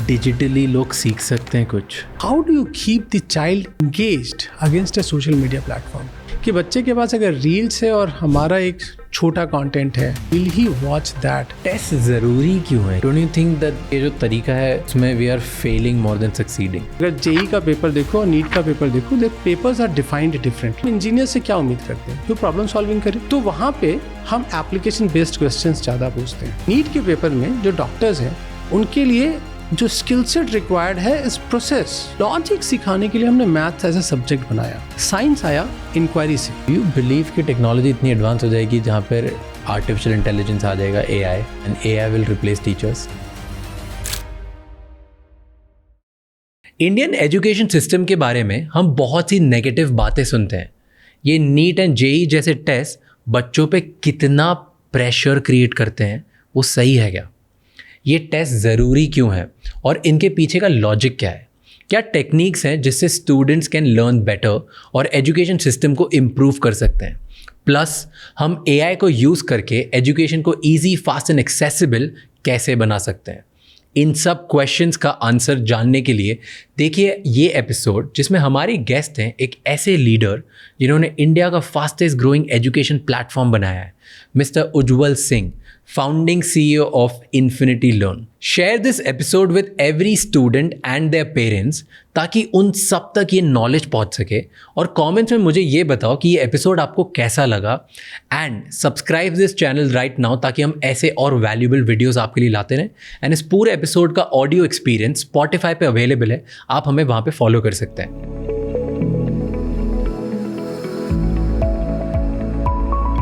Digitally लोग सीख सकते हैं कुछ? How do you keep the child engaged against a social media platform? कि बच्चे के पास अगर रील्स है और हमारा एक छोटा कंटेंट है, will he watch that? Test जरूरी क्यों है? डोंट यू थिंक दैट ये जो तरीका है उसमें we are failing more than succeeding? अगर जेई का पेपर देखो और नीट का पेपर देखो, the papers are defined different. Engineer से क्या उम्मीद करते हैं? जो प्रॉब्लम सॉल्विंग करे। तो वहाँ पे हम एप्लीकेशन बेस्ड क्वेश्चंस ज़्यादा पूछते हैं। नीट के पेपर में जो डॉक्टर्स हैं उनके लिए जो स्किल सेट रिक्वायर्ड है इस प्रोसेस। लॉजिक सिखाने के लिए हमने मैथ्स एज ए सब्जेक्ट बनाया। साइंस आया इंक्वायरी से। यू बिलीव कि टेक्नोलॉजी इतनी एडवांस हो जाएगी जहाँ पर आर्टिफिशियल इंटेलिजेंस आ जाएगा, AI, and AI will replace teachers? Indian education system के बारे में हम बहुत सी नेगेटिव बातें सुनते हैं। ये नीट एंड जेई जैसे टेस्ट बच्चों पे कितना प्रेशर क्रिएट करते हैं, वो सही है क्या? ये टेस्ट ज़रूरी क्यों है और इनके पीछे का लॉजिक क्या है? क्या टेक्निक्स हैं जिससे स्टूडेंट्स कैन लर्न बेटर और एजुकेशन सिस्टम को इम्प्रूव कर सकते हैं? प्लस हम एआई को यूज़ करके एजुकेशन को ईजी, फास्ट एंड एक्सेसिबल कैसे बना सकते हैं? इन सब क्वेश्चंस का आंसर जानने के लिए देखिए ये एपिसोड, जिसमें हमारे गेस्ट हैं एक ऐसे लीडर जिन्होंने इंडिया का फास्टेस्ट ग्रोइंग एजुकेशन प्लेटफॉर्म बनाया है, mister Ujjwal Singh, founding CEO of Infinity Learn. Share this episode with every student and their parents ताकि उन सब तक ये नॉलेज पहुंच सके। और कमेंट्स में मुझे ये बताओ कि ये एपिसोड आपको कैसा लगा, and subscribe this channel right now ताकि हम ऐसे और वैल्यूबल वीडियोस आपके लिए लाते रहें। एंड इस पूरे एपिसोड का ऑडियो एक्सपीरियंस स्पॉटिफाई पे अवेलेबल है, आप हमें वहाँ पे फॉलो कर सकते हैं।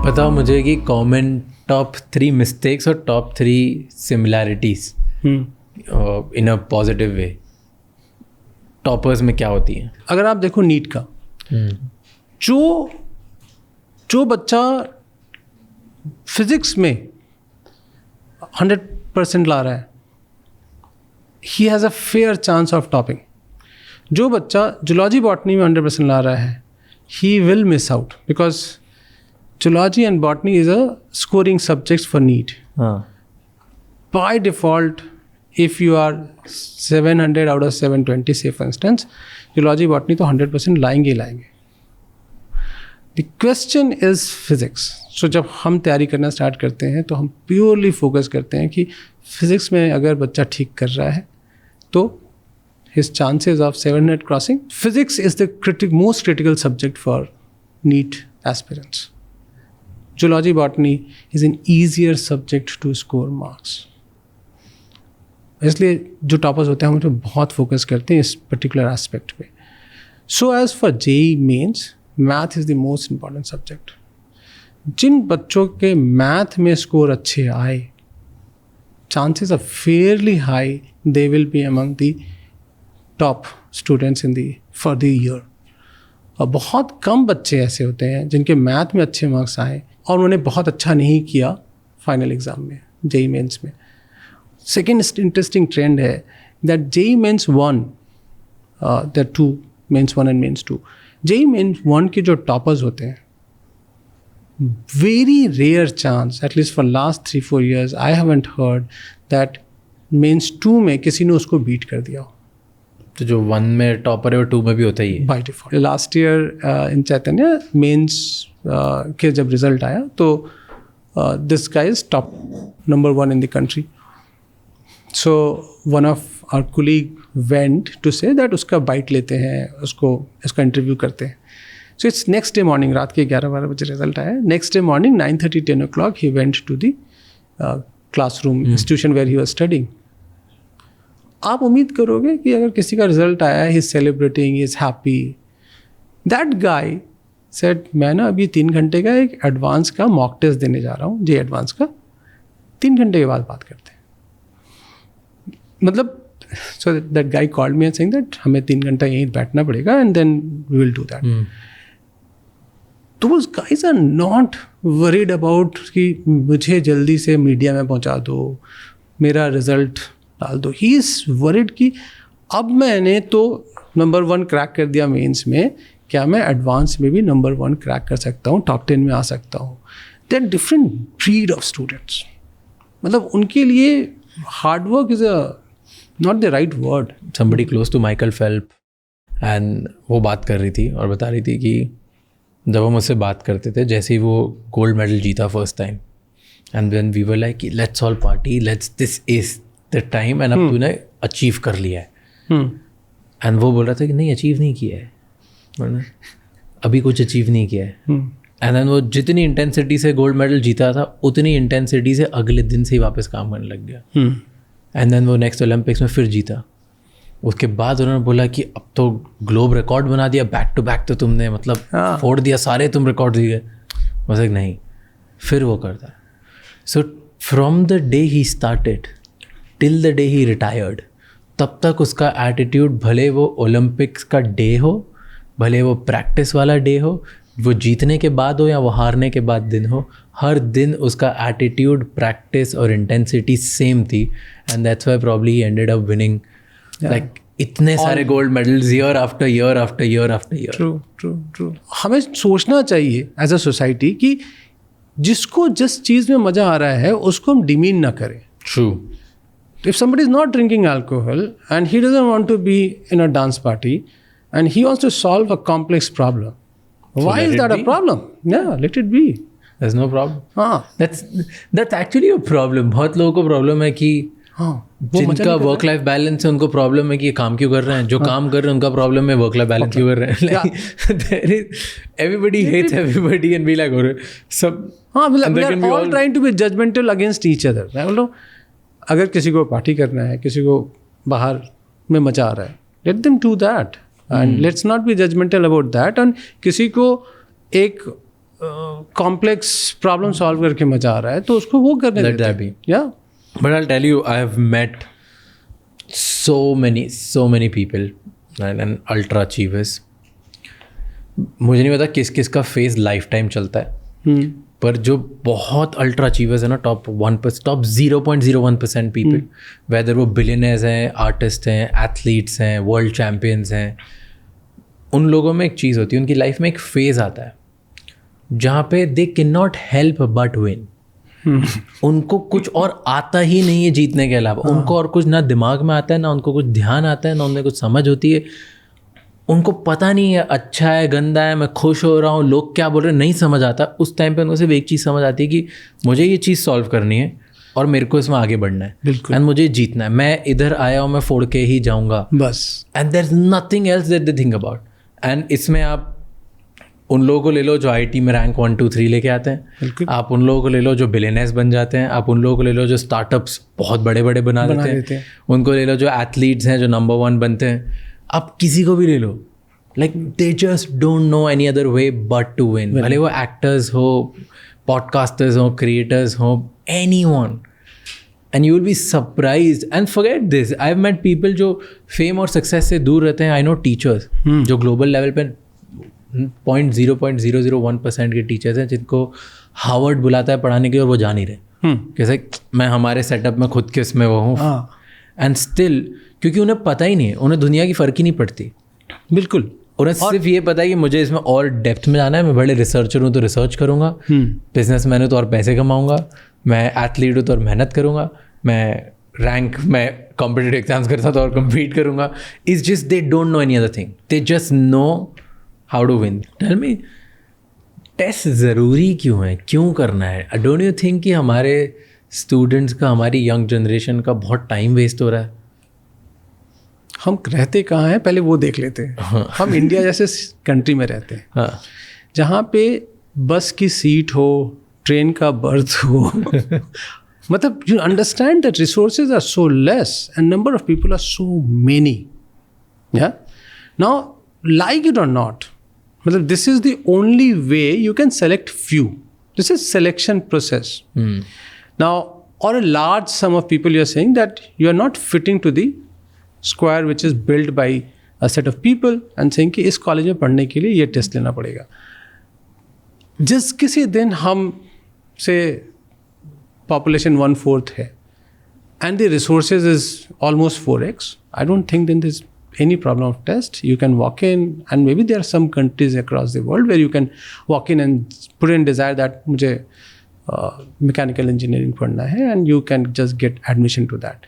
बताओ मुझे कि कॉमन टॉप 3 मिस्टेक्स और top 3 similarities in a positive way toppers में क्या होती हैं? अगर आप देखो नीट का, जो बच्चा फिजिक्स में 100% ला रहा है, he has a fair chance of topping. जो बच्चा जूलॉजी बॉटनी में 100% ला रहा है, he will miss out, because zoology and botany is a scoring subjects for NEET. By default, if you are 700 out of 720, say for instance, zoology, botany तो 100% लाएंगे ही लाएंगे। The question is physics. So जब हम तैयारी करना start करते हैं तो हम प्योरली फोकस करते हैं कि फिजिक्स में अगर बच्चा ठीक कर रहा है तो his chances of 700 crossing. Physics is the most critical subject for NEET aspirants. Zoology, botany is an easier subject to score marks. इसलिए जो टॉपर्स होते हैं हम उन पर बहुत फोकस करते हैं इस पर्टिकुलर एस्पेक्ट पे। So as for JEE Mains, math is the most important subject. जिन बच्चों के मैथ में स्कोर अच्छे आए, chances are fairly high they will be among the top students in the for the year. और बहुत कम बच्चे ऐसे होते हैं जिनके मैथ में अच्छे मार्क्स आए और उन्होंने बहुत अच्छा नहीं किया फाइनल एग्ज़ाम में, जेई मेंस में। सेकेंड इंटरेस्टिंग ट्रेंड है that JEE Mains 1, there 2 Mains 1 and Mains 2। JEE Mains 1 के जो टॉपर्स होते हैं, very rare chance, at least for last 3-4 years I haven't heard that Mains 2 में किसी ने उसको बीट कर दिया हो। तो जो 1 में टॉपर है वो 2 में भी होता ही है by default. Last year in Chaitanya Mains के जब रिजल्ट आया तो this guy is top number 1 in the country. So one of our colleague went to say that उसका बाइट लेते हैं, उसका इंटरव्यू करते हैं। So it's next day morning, रात के 11-12 बजे रिजल्ट आया। Next day morning 9:30-10 o'clock he went to the classroom institution where he was studying. आप उम्मीद करोगे कि अगर किसी का रिजल्ट आया, he is celebrating, he is happy. That guy said, मैं ना अभी 3 घंटे का एक एडवांस का मॉक टेस्ट देने जा रहा हूँ, जे एडवांस का, 3 घंटे के बाद बात करते हैं। मतलब so that guy called me and saying that हमें 3 घंटा यहीं बैठना पड़ेगा and then we will do that. Those guys are not worried about कि मुझे जल्दी से मीडिया में पहुँचा दो, मेरा रिजल्ट डाल दो। ही इज़ वरिड कि अब मैंने तो नंबर 1 क्रैक कर दिया मेंस में, क्या मैं एडवांस में भी नंबर 1 क्रैक कर सकता हूँ, टॉप 10 में आ सकता हूँ? They are different breed of students. मतलब उनके लिए hard work is a not the right word. somebody close to Michael Phelps, and वो बात कर रही थी और बता रही थी कि जब वो मुझसे बात करते थे, जैसे ही वो गोल्ड मेडल जीता first time, and then we were like let's all party, let's, this is the time, and अब तूने अचीव कर लिया है. एंड वो बोल रहा था कि नहीं, अचीव नहीं किया है, वरना अभी कुछ अचीव नहीं किया है. एंड देन वो जितनी इंटेंसिटी से गोल्ड मेडल जीता था, उतनी इंटेंसिटी से अगले दिन से ही वापस काम करने लग गया. एंड देन वो नेक्स्ट ओलंपिक्स में फिर जीता. उसके बाद उन्होंने बोला कि अब तो ग्लोब रिकॉर्ड बना दिया, बैक टू बैक तो तुमने मतलब फोड़ दिया, सारे तुम रिकॉर्ड दिए. बस एक नहीं, फिर वो करता. So from the day he started till the day he retired, तब तक उसका एटीट्यूड, भले वो ओलंपिक्स का डे हो, भले वो प्रैक्टिस वाला डे हो, वो जीतने के बाद हो या वो हारने के बाद दिन हो, हर दिन उसका एटीट्यूड, प्रैक्टिस और इंटेंसिटी सेम थी. And that's why probably he ended up winning like इतने सारे gold medals year after year after year after year. True. हमें सोचना चाहिए एज अ सोसाइटी कि जिसको जिस चीज़ में मज़ा आ रहा है उसको हम डिमीन ना करें. True. If somebody is not drinking alcohol and he doesn't want to be in a dance party and he wants to solve a complex problem, why is that a problem? Yeah, let it be. There's no problem. हाँ. That's actually a problem. बहुत लोगों को problem है कि जिनका work life balance है उनको problem है कि ये काम क्यों कर रहे हैं, जो काम कर रहे हैं उनका प्रॉब्लम है वर्क लाइफ बैलेंस क्यों कर रहे हैं. Everybody hates everybody and be like, सब. हाँ, मतलब we are all trying to be judgmental against each other. मैं बोल रहा हूँ, अगर किसी को पार्टी करना है, किसी को बाहर में मजा आ रहा है, let them do that and let's not be judgmental about that. And किसी को एक कॉम्प्लेक्स प्रॉब्लम सॉल्व करके मजा आ रहा है तो उसको वो करने देते. या But I'll tell you, I have met so many people and ultra achievers. मुझे नहीं पता किस किस का फेज लाइफ टाइम चलता है, पर जो बहुत अल्ट्रा अचीवर्स है ना, टॉप 0.01% पीपल, वेदर वो बिलियनर्स हैं, आर्टिस्ट हैं, एथलीट्स हैं, वर्ल्ड चैम्पियंस हैं, उन लोगों में एक चीज़ होती है, उनकी लाइफ में एक फेज़ आता है जहाँ पे they can not help but win. उनको कुछ और आता ही नहीं है जीतने के अलावा. उनको और कुछ ना दिमाग में आता है, ना उनको कुछ ध्यान आता है, ना उनमें कुछ समझ होती है. उनको पता नहीं है अच्छा है गंदा है, मैं खुश हो रहा हूँ, लोग क्या बोल रहे हैं, नहीं समझ आता. उस टाइम पे उनको सिर्फ एक चीज़ समझ आती है कि मुझे ये चीज़ सॉल्व करनी है और मेरे को इसमें आगे बढ़ना है. बिल्कुल. एंड मुझे जीतना है, मैं इधर आया हूँ, मैं फोड़ के ही जाऊँगा बस. And there is nothing else that they think about. And इसमें आप उन लोगों को ले लो जो IT में रैंक 1, 2, 3 लेके आते हैं. आप उन लोगों को ले लो जो बिलियनर्स बन जाते हैं. आप उन लोगों को ले लो जो स्टार्टअप्स बहुत बड़े बड़े बना देते हैं. उनको ले लो जो एथलीट्स हैं जो नंबर 1 बनते हैं. आप किसी को भी ले लो, like they just don't know any other way but to win. भले वो एक्टर्स हो, पॉडकास्टर्स हो, क्रिएटर्स हो, anyone. And you will be surprised. And forget this, I have met people जो फेम और सक्सेस से दूर रहते हैं. आई नो टीचर्स जो ग्लोबल लेवल पे 0.0001% के टीचर्स हैं जिनको हार्वर्ड बुलाता है पढ़ाने के और वो जा नहीं रहे. कैसे मैं हमारे सेटअप में खुद के इसमें वो हूँ. एंड स्टिल, क्योंकि उन्हें पता ही नहीं है, उन्हें दुनिया की फ़र्क ही नहीं पड़ती. बिल्कुल. उन्हें सिर्फ ये पता है कि मुझे इसमें और डेप्थ में जाना है. मैं बड़े रिसर्चर हूँ तो रिसर्च करूँगा, बिजनेसमैन हूँ तो और पैसे कमाऊँगा, मैं एथलीट हूँ तो और मेहनत करूँगा, मैं कॉम्पिटिटिव एग्जाम्स करता तो और कम्पीट करूँगा. It's just they don't know any other thing, they just know how to win. Tell me, test ज़रूरी क्यों है, क्यों करना है? डोंट यू थिंक कि हमारे स्टूडेंट्स का, हमारी यंग जनरेशन का बहुत टाइम वेस्ट हो रहा है? हम रहते कहाँ हैं पहले वो देख लेते हैं. हम इंडिया जैसे कंट्री में रहते हैं. हाँ. जहाँ पे बस की सीट हो, ट्रेन का बर्थ हो, मतलब you understand that resources are so less and number of people are so many. Yeah now, like it or not, मतलब this is the only way you can select few. This is selection process. Now, और a large sum of people you are saying that you are not fitting to the square which is built by a set of people and saying कि इस college में पढ़ने के लिए ये test लेना पड़ेगा. जिस किसी दिन हम से population 1/4 है and the resources is almost 4x, I don't think then there's any problem of test. You can walk in, and maybe there are some countries across the world where you can walk in and put in desire that मुझे mechanical engineering पढ़ना है and you can just get admission to that.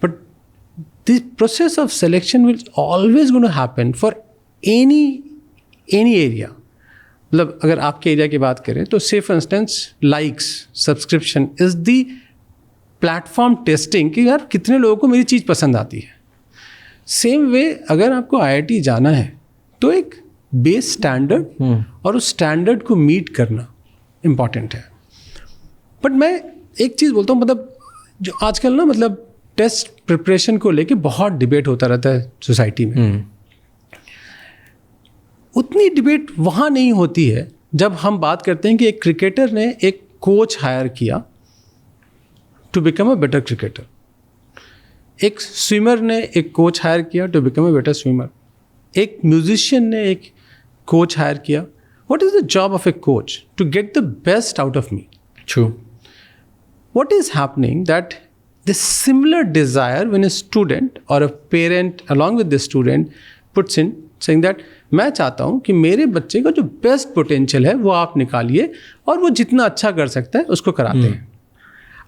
But the process of selection will always going to happen for any area. मतलब अगर आपके area की बात करें तो से for instance likes subscription is the platform testing कि यार कितने लोगों को मेरी चीज़ पसंद आती है. सेम वे अगर आपको IIT जाना है तो एक बेस स्टैंडर्ड और उस स्टैंडर्ड को मीट करना इम्पॉर्टेंट है. बट मैं एक चीज़ बोलता हूँ, मतलब जो आजकल ना मतलब टेस्ट प्रिपरेशन को लेके बहुत डिबेट होता रहता है सोसाइटी में. उतनी डिबेट वहाँ नहीं होती है जब हम बात करते हैं कि एक क्रिकेटर ने एक कोच हायर किया to become a better cricketer. एक स्विमर ने एक कोच हायर किया to become a better swimmer. एक म्यूजिशियन ने एक कोच हायर किया. What is the job of a coach? To get the best out of me. True. What is happening that this similar desire when a student or a parent along with the student puts in saying that मैं चाहता हूँ कि मेरे बच्चे का जो best potential है वो आप निकालिए और वो जितना अच्छा कर सकता है उसको कराते हैं.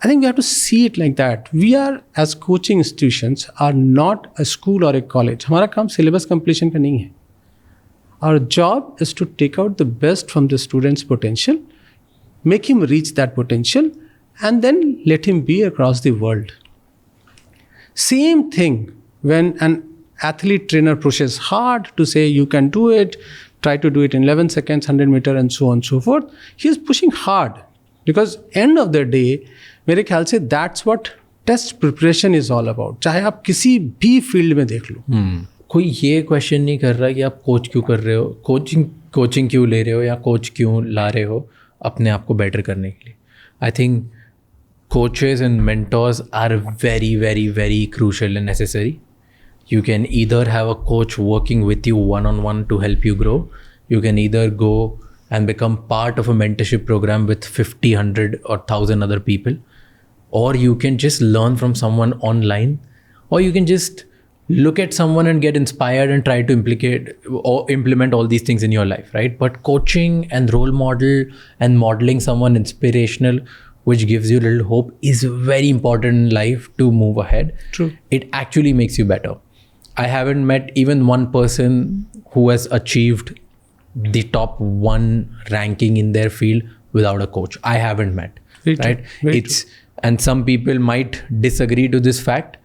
I think we have to see it like that. We are as coaching institutions are not a school or a college. हमारा काम syllabus completion का नहीं है. Our job is to take out the best from the student's potential, make him reach that potential, and then let him be across the world. Same thing when an athlete trainer pushes hard to say you can do it, try to do it in 11 seconds, 100 meter and so on and so forth. He is pushing hard because end of the day मेरे ख्याल से that's what test preparation is all about. चाहे आप किसी भी field में देख लो. कोई ये क्वेश्चन नहीं कर रहा कि आप कोच क्यों कर रहे हो, कोचिंग क्यों ले रहे हो या कोच क्यों ला रहे हो अपने आप को बेटर करने के लिए. I think coaches and mentors are very, very, very crucial and necessary. You can either have a coach working with you one-on-one to help you grow. You can either go and become part of a mentorship program with 50, 100 or 1,000 other people. Or you can just learn from someone online. Or you can just look at someone and get inspired and try to implement all these things in your life, right? But coaching and role model and modeling someone inspirational which gives you a little hope is very important in life to move ahead. True. It actually makes you better. I haven't met even one person who has achieved the top 1 ranking in their field without a coach. I haven't met. Very right? True. Very true. And some people might disagree to this fact.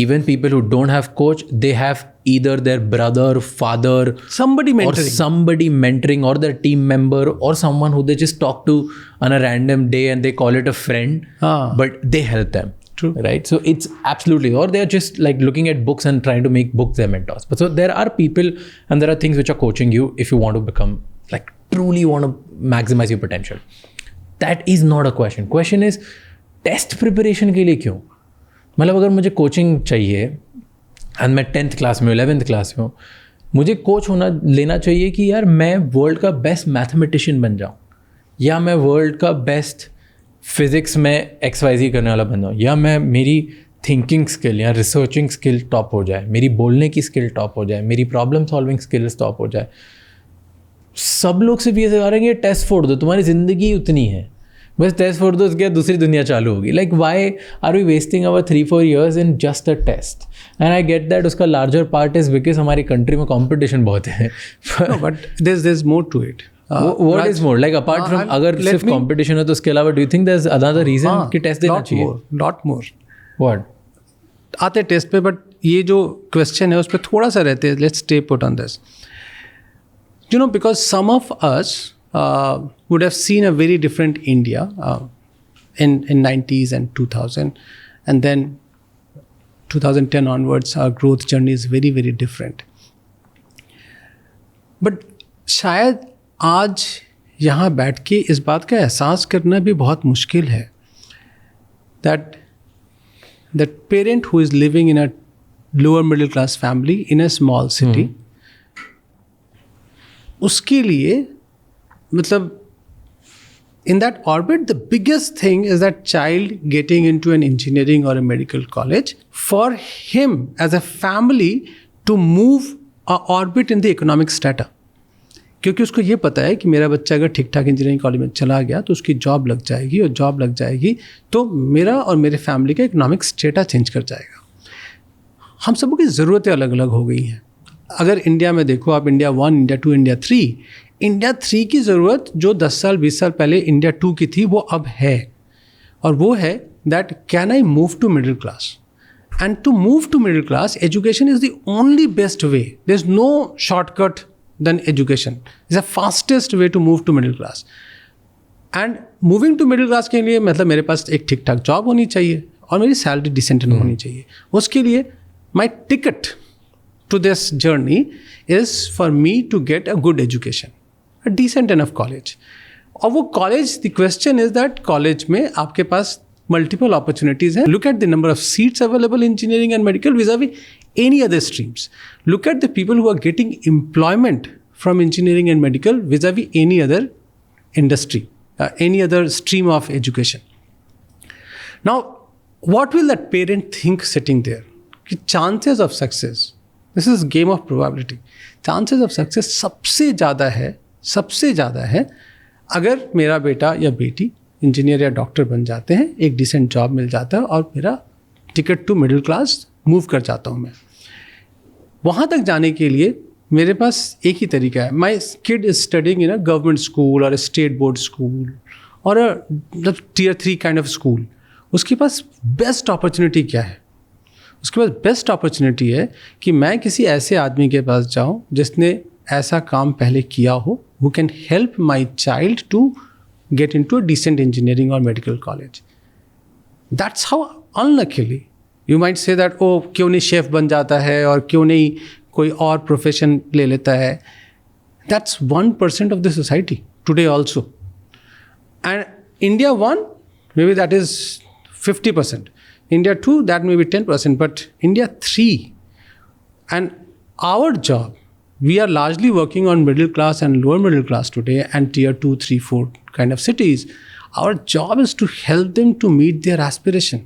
Even people who don't have coach, they have either their brother, father, somebody mentoring or their team member or someone who they just talk to on a random day and they call it a friend, but they help them. True. Right? So it's absolutely, or they're just like looking at books and trying to make books their mentors. But so there are people and there are things which are coaching you if you want to become, like truly want to maximize your potential. That is not a question. Question is, test preparation के लिए क्यों? मतलब अगर मुझे coaching चाहिए and मैं 10th class में 11th class में हूँ, मुझे कोच लेना चाहिए कि यार मैं वर्ल्ड का बेस्ट मैथमेटिशियन बन जाऊँ, या मैं वर्ल्ड का बेस्ट फिज़िक्स में XYZ करने वाला बन जाऊँ, या मैं मेरी थिंकिंग स्किल या रिसर्चिंग स्किल टॉप हो जाए, मेरी बोलने की स्किल टॉप हो जाए, मेरी प्रॉब्लम सॉल्विंग स्किल्स टॉप हो जाए. सब लोग सिर्फ ये सिखा रहे हैं कि टेस्ट फोड़ दो, तुम्हारी ज़िंदगी उतनी है, बस टेस्ट फोड़ दो, उसके बाद दूसरी दुनिया चालू होगी. Like why are we wasting our 3-4 years in just a test? And I get that उसका लार्जर पार्ट इज बिकॉज हमारी कंट्री में कॉम्पिटिशन बहुत है. But there is more to it. What is more like apart from, अगर सिर्फ competition है तो उसके अलावा do you think there is another reason कि टेस्ट देना चाहिए? Lot more. व्हाट आते टेस्ट पे, बट ये जो क्वेश्चन है उस पर थोड़ा सा रहते हैं. Let's stay put on this. You know, because some of us would have seen a very different India in 90s and 2000, and then 2010 onwards our growth journey is very, very different. But शायद आज यहाँ बैठ के इस बात का एहसास करना भी बहुत मुश्किल है that parent who is living in a lower middle class family in a small city, उसके लिए मतलब in that orbit, the biggest thing is that child getting into an engineering or a medical college, for him as a family to move a orbit in the economic strata. क्योंकि उसको ये पता है कि मेरा बच्चा अगर ठीक ठाक इंजीनियरिंग कॉलेज में चला गया तो उसकी जॉब लग जाएगी, और जॉब लग जाएगी तो मेरा और मेरे फैमिली का इकोनॉमिक स्टेटा चेंज कर जाएगा. हम सबों की ज़रूरतें अलग अलग हो गई हैं. अगर इंडिया में देखो आप, इंडिया 1, इंडिया 2, इंडिया 3, इंडिया 3 की ज़रूरत जो 10 साल 20 साल पहले इंडिया 2 की थी वो अब है. और वो है that can I move to middle class. And to move to middle class, education is the only best way. There's no shortcut than education. It's the fastest way to move to middle class. And moving to middle class के लिए मतलब मेरे पास एक ठीक ठाक job होनी चाहिए और मेरी सैलरी डिसेंट होनी चाहिए. उसके लिए my ticket to this journey is for me to get a good education, a decent enough college. और वो college, the question is that college में आपके पास multiple opportunities हैं. Look at the number of seats available in engineering and medical vis-a-vis any other streams. Look at the people who are getting employment from engineering and medical vis-a-vis any other industry, any other stream of education. Now, what will that parent think sitting there? कि chances of success, this is game of probability. Chances of success सबसे ज़्यादा है अगर मेरा बेटा या बेटी engineer या डॉक्टर बन जाते हैं, एक डिसेंट जॉब मिल जाता है और मेरा ticket to middle class move कर जाता हूँ मैं. वहाँ तक जाने के लिए मेरे पास एक ही तरीका है. My kid is studying in a government school और स्टेट बोर्ड स्कूल और अ टियर 3 काइंड ऑफ स्कूल. उसके पास बेस्ट अपॉर्चुनिटी क्या है? उसके पास बेस्ट अपॉर्चुनिटी है कि मैं किसी ऐसे आदमी के पास जाऊँ जिसने ऐसा काम पहले किया हो, who can help my child to get into a decent engineering or medical college. That's how unluckily you might say that, oh, क्यों नहीं शेफ बन जाता है और क्यों नहीं कोई और प्रोफेशन ले लेता है. That's 1% of the society today also. And India 1, maybe that is 50%. India 2, that may be 10%. But India 3, and our job, we are largely working on middle class and lower middle class today and tier 2, 3, 4 kind of cities. Our job is to help them to meet their aspiration.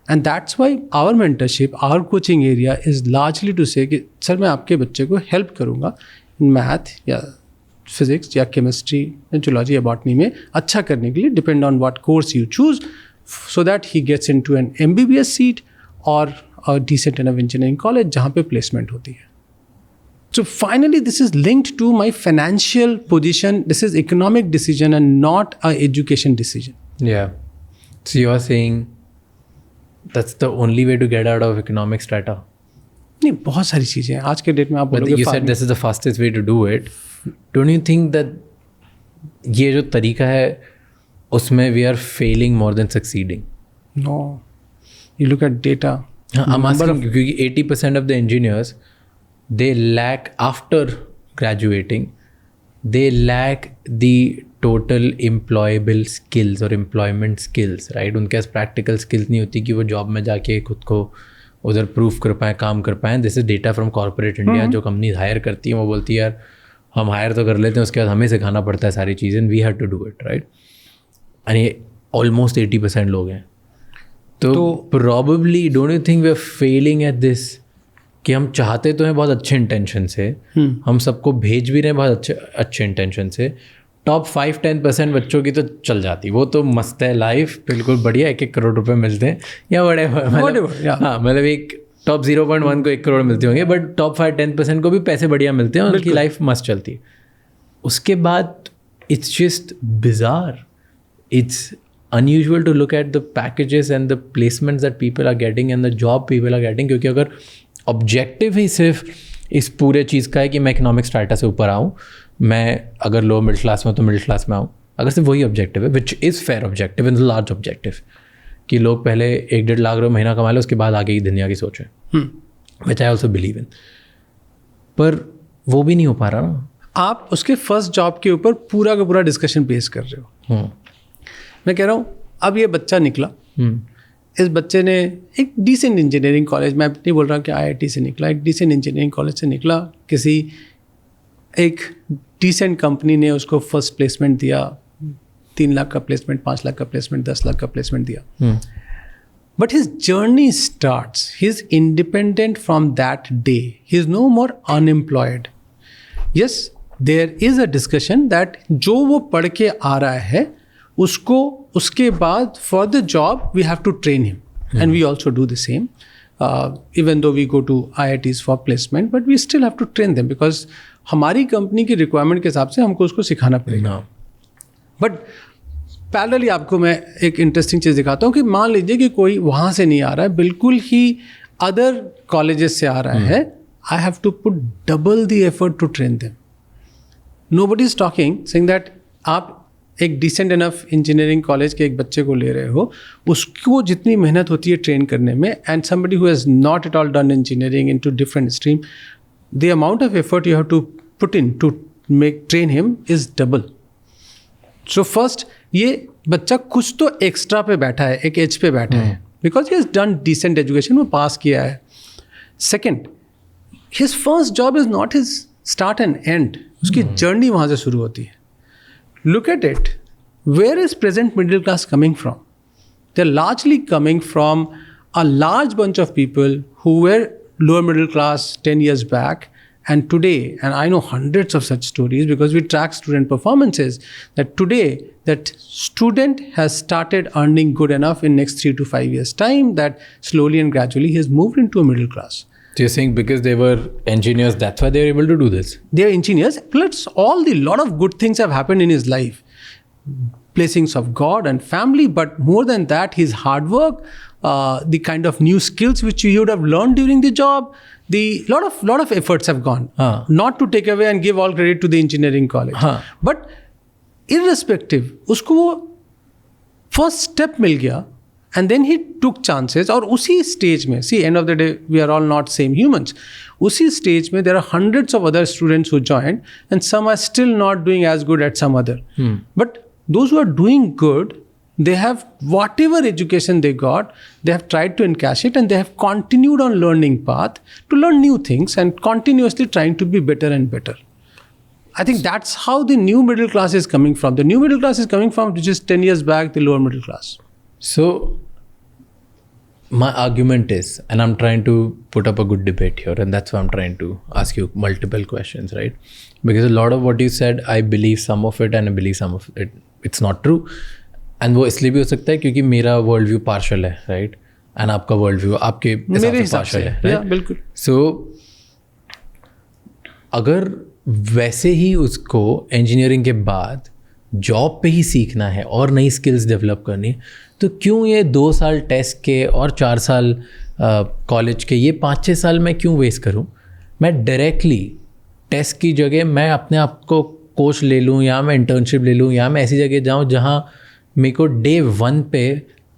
And that's why our mentorship, our coaching area is largely to say कि sir मैं आपके बच्चे को help करूँगा math या physics या chemistry या zoology या बॉटनी में अच्छा करने के लिए, depend on what course you choose, so that he gets into an MBBS seat और डिसेंट इनफ इंजीनियरिंग कॉलेज जहाँ पे प्लेसमेंट होती है. So finally, this is linked to my financial position. This is economic decision and not a education decision. Yeah. So you are saying that's the only way to get out of economic strata? नहीं, बहुत सारी चीज़ें हैं आज के date में. आप बोलोगे you said this is the fastest way to do it. Don't you think that ये जो तरीका है उसमें we are failing more than succeeding? No. You look at data. I'm asking क्योंकि 80% of the engineers, they lack, after graduating, they lack the total employable skills or employment skills, right? उनके पास practical skills नहीं होती कि वो job में जाके खुद को उधर प्रूफ कर पाएँ, काम कर पाएँ. This is data from corporate India. जो कंपनी हायर करती हैं वो बोलती है यार हम हायर तो कर लेते हैं, उसके बाद हमें सिखाना पड़ता है सारी चीज़ें, we have to do it, right? And ये ऑलमोस्ट 80% लोग हैं. तो probably don't you think we are failing at this कि हम चाहते तो हैं बहुत अच्छे इंटेंशन से, हम सबको भेज भी रहे हैं बहुत अच्छे इंटेंशन से. टॉप 5-10% बच्चों की तो चल जाती, वो तो मस्त है लाइफ, बिल्कुल बढ़िया, 1-1 करोड़ रुपए मिलते हैं या बड़े, हाँ मतलब एक टॉप 0.1 को 1 करोड़ मिलते होंगे, बट टॉप 5-10% को भी पैसे बढ़िया मिलते हैं, उनकी लाइफ मस्त चलती है. उसके बाद it's just bizarre, it's unusual to look at the packages and the placements that people are getting and the job people are getting. क्योंकि अगर ऑब्जेक्टिव ही सिर्फ इस पूरे चीज़ का है कि मैं इकोनॉमिक स्ट्रैटा से ऊपर आऊँ, मैं अगर लो मिडिल क्लास में तो मिडिल क्लास में आऊँ, अगर सिर्फ वही ऑब्जेक्टिव है, which is fair objective in the large objective, कि लोग पहले 1-1.5 लाख रुपये महीना कमा लें, उसके बाद आगे की दुनिया की सोचें, विच आई ऑल्सो बिलीव इन. पर वो भी नहीं हो पा रहा ना. आप उसके फर्स्ट जॉब के ऊपर पूरा का पूरा डिस्कशन बेस कर रहे हो. मैं कह रहा हूँ अब ये बच्चा निकला, इस बच्चे ने एक डिसेंट इंजीनियरिंग कॉलेज, मैं नहीं बोल रहा कि IIT से निकला, एक डिसेंट इंजीनियरिंग कॉलेज से निकला, किसी एक डिसेंट कंपनी ने उसको फर्स्ट प्लेसमेंट दिया, 3 लाख का प्लेसमेंट, 5 लाख का प्लेसमेंट, 10 लाख का प्लेसमेंट दिया. But his journey starts, he is independent from that day, he is no more unemployed. Yes, there is a discussion that जो वो पढ़ के आ रहा है उसको उसके बाद for the job we have to train him, and we also do the same. even though we go to IITs for placement, but we still have to train them because हमारी कंपनी की requirement के हिसाब से हमको उसको सिखाना पड़ेगा. But parallelly आपको मैं एक इंटरेस्टिंग चीज़ दिखाता हूँ कि मान लीजिए कि कोई वहाँ से नहीं आ रहा है, बिल्कुल ही अदर कॉलेजेस से आ रहा है. I have to put double the effort to train them. Nobody is talking saying that आप एक डिसेंट इनफ इंजीनियरिंग कॉलेज के एक बच्चे को ले रहे हो, उसको जितनी मेहनत होती है ट्रेन करने में, and somebody who has not at all done engineering in two different stream, the amount of effort you have to put in to make train him is double. So first ये बच्चा कुछ तो extra पे बैठा है, एक as पे बैठा है, because he has done decent education, वो पास किया है. Second, his first job is not his start and end. उसकी जर्नी वहाँ से शुरू होती है. Look at it. Where is present middle class coming from? They're largely coming from a large bunch of people who were lower middle class 10 years back, and today, and I know hundreds of such stories because we track student performances, that today that student has started earning good enough in next 3 to 5 years time that slowly and gradually he has moved into a middle class. So you're saying because they were engineers, that's why they were able to do this? They are engineers, plus lot of good things have happened in his life. Blessings of God and family, but more than that, his hard work, the kind of new skills which he would have learned during the job, the lot of efforts have gone. Not to take away and give all credit to the engineering college. But irrespective, उसको वो first step मिल गया. And then he took chances. और उसी stage में, see, end of the day, we are all not same humans. उसी stage में there are hundreds of other students who joined, and some are still not doing as good at some other. But those who are doing good, they have whatever education they got, they have tried to encash it, and they have continued on learning path to learn new things and continuously trying to be better and better. I think that's how the new middle class is coming from. The new middle class is coming from just 10 years back, the lower middle class. So my argument is, and I'm trying to put up a good debate here, and that's why I'm trying to ask you multiple questions, right? Because a lot of what you said, I believe some of it and I believe some of it, it's not true. And वो इसलिए भी हो सकता है क्योंकि मेरा world view partial है, right? And आपका वर्ल्ड व्यू आपके हिसाब से पार्शल है, बिल्कुल. सो अगर वैसे ही उसको इंजीनियरिंग के बाद जॉब पे ही सीखना है और नई स्किल्स डेवलप करनी, तो क्यों ये 2 साल टेस्ट के और 4 साल कॉलेज के, ये 5-6 साल मैं क्यों वेस्ट करूं? मैं डायरेक्टली टेस्ट की जगह मैं अपने आप को कोच ले लूं, या मैं इंटर्नशिप ले लूं, या मैं ऐसी जगह जाऊं जहां मेरे को डे 1 पे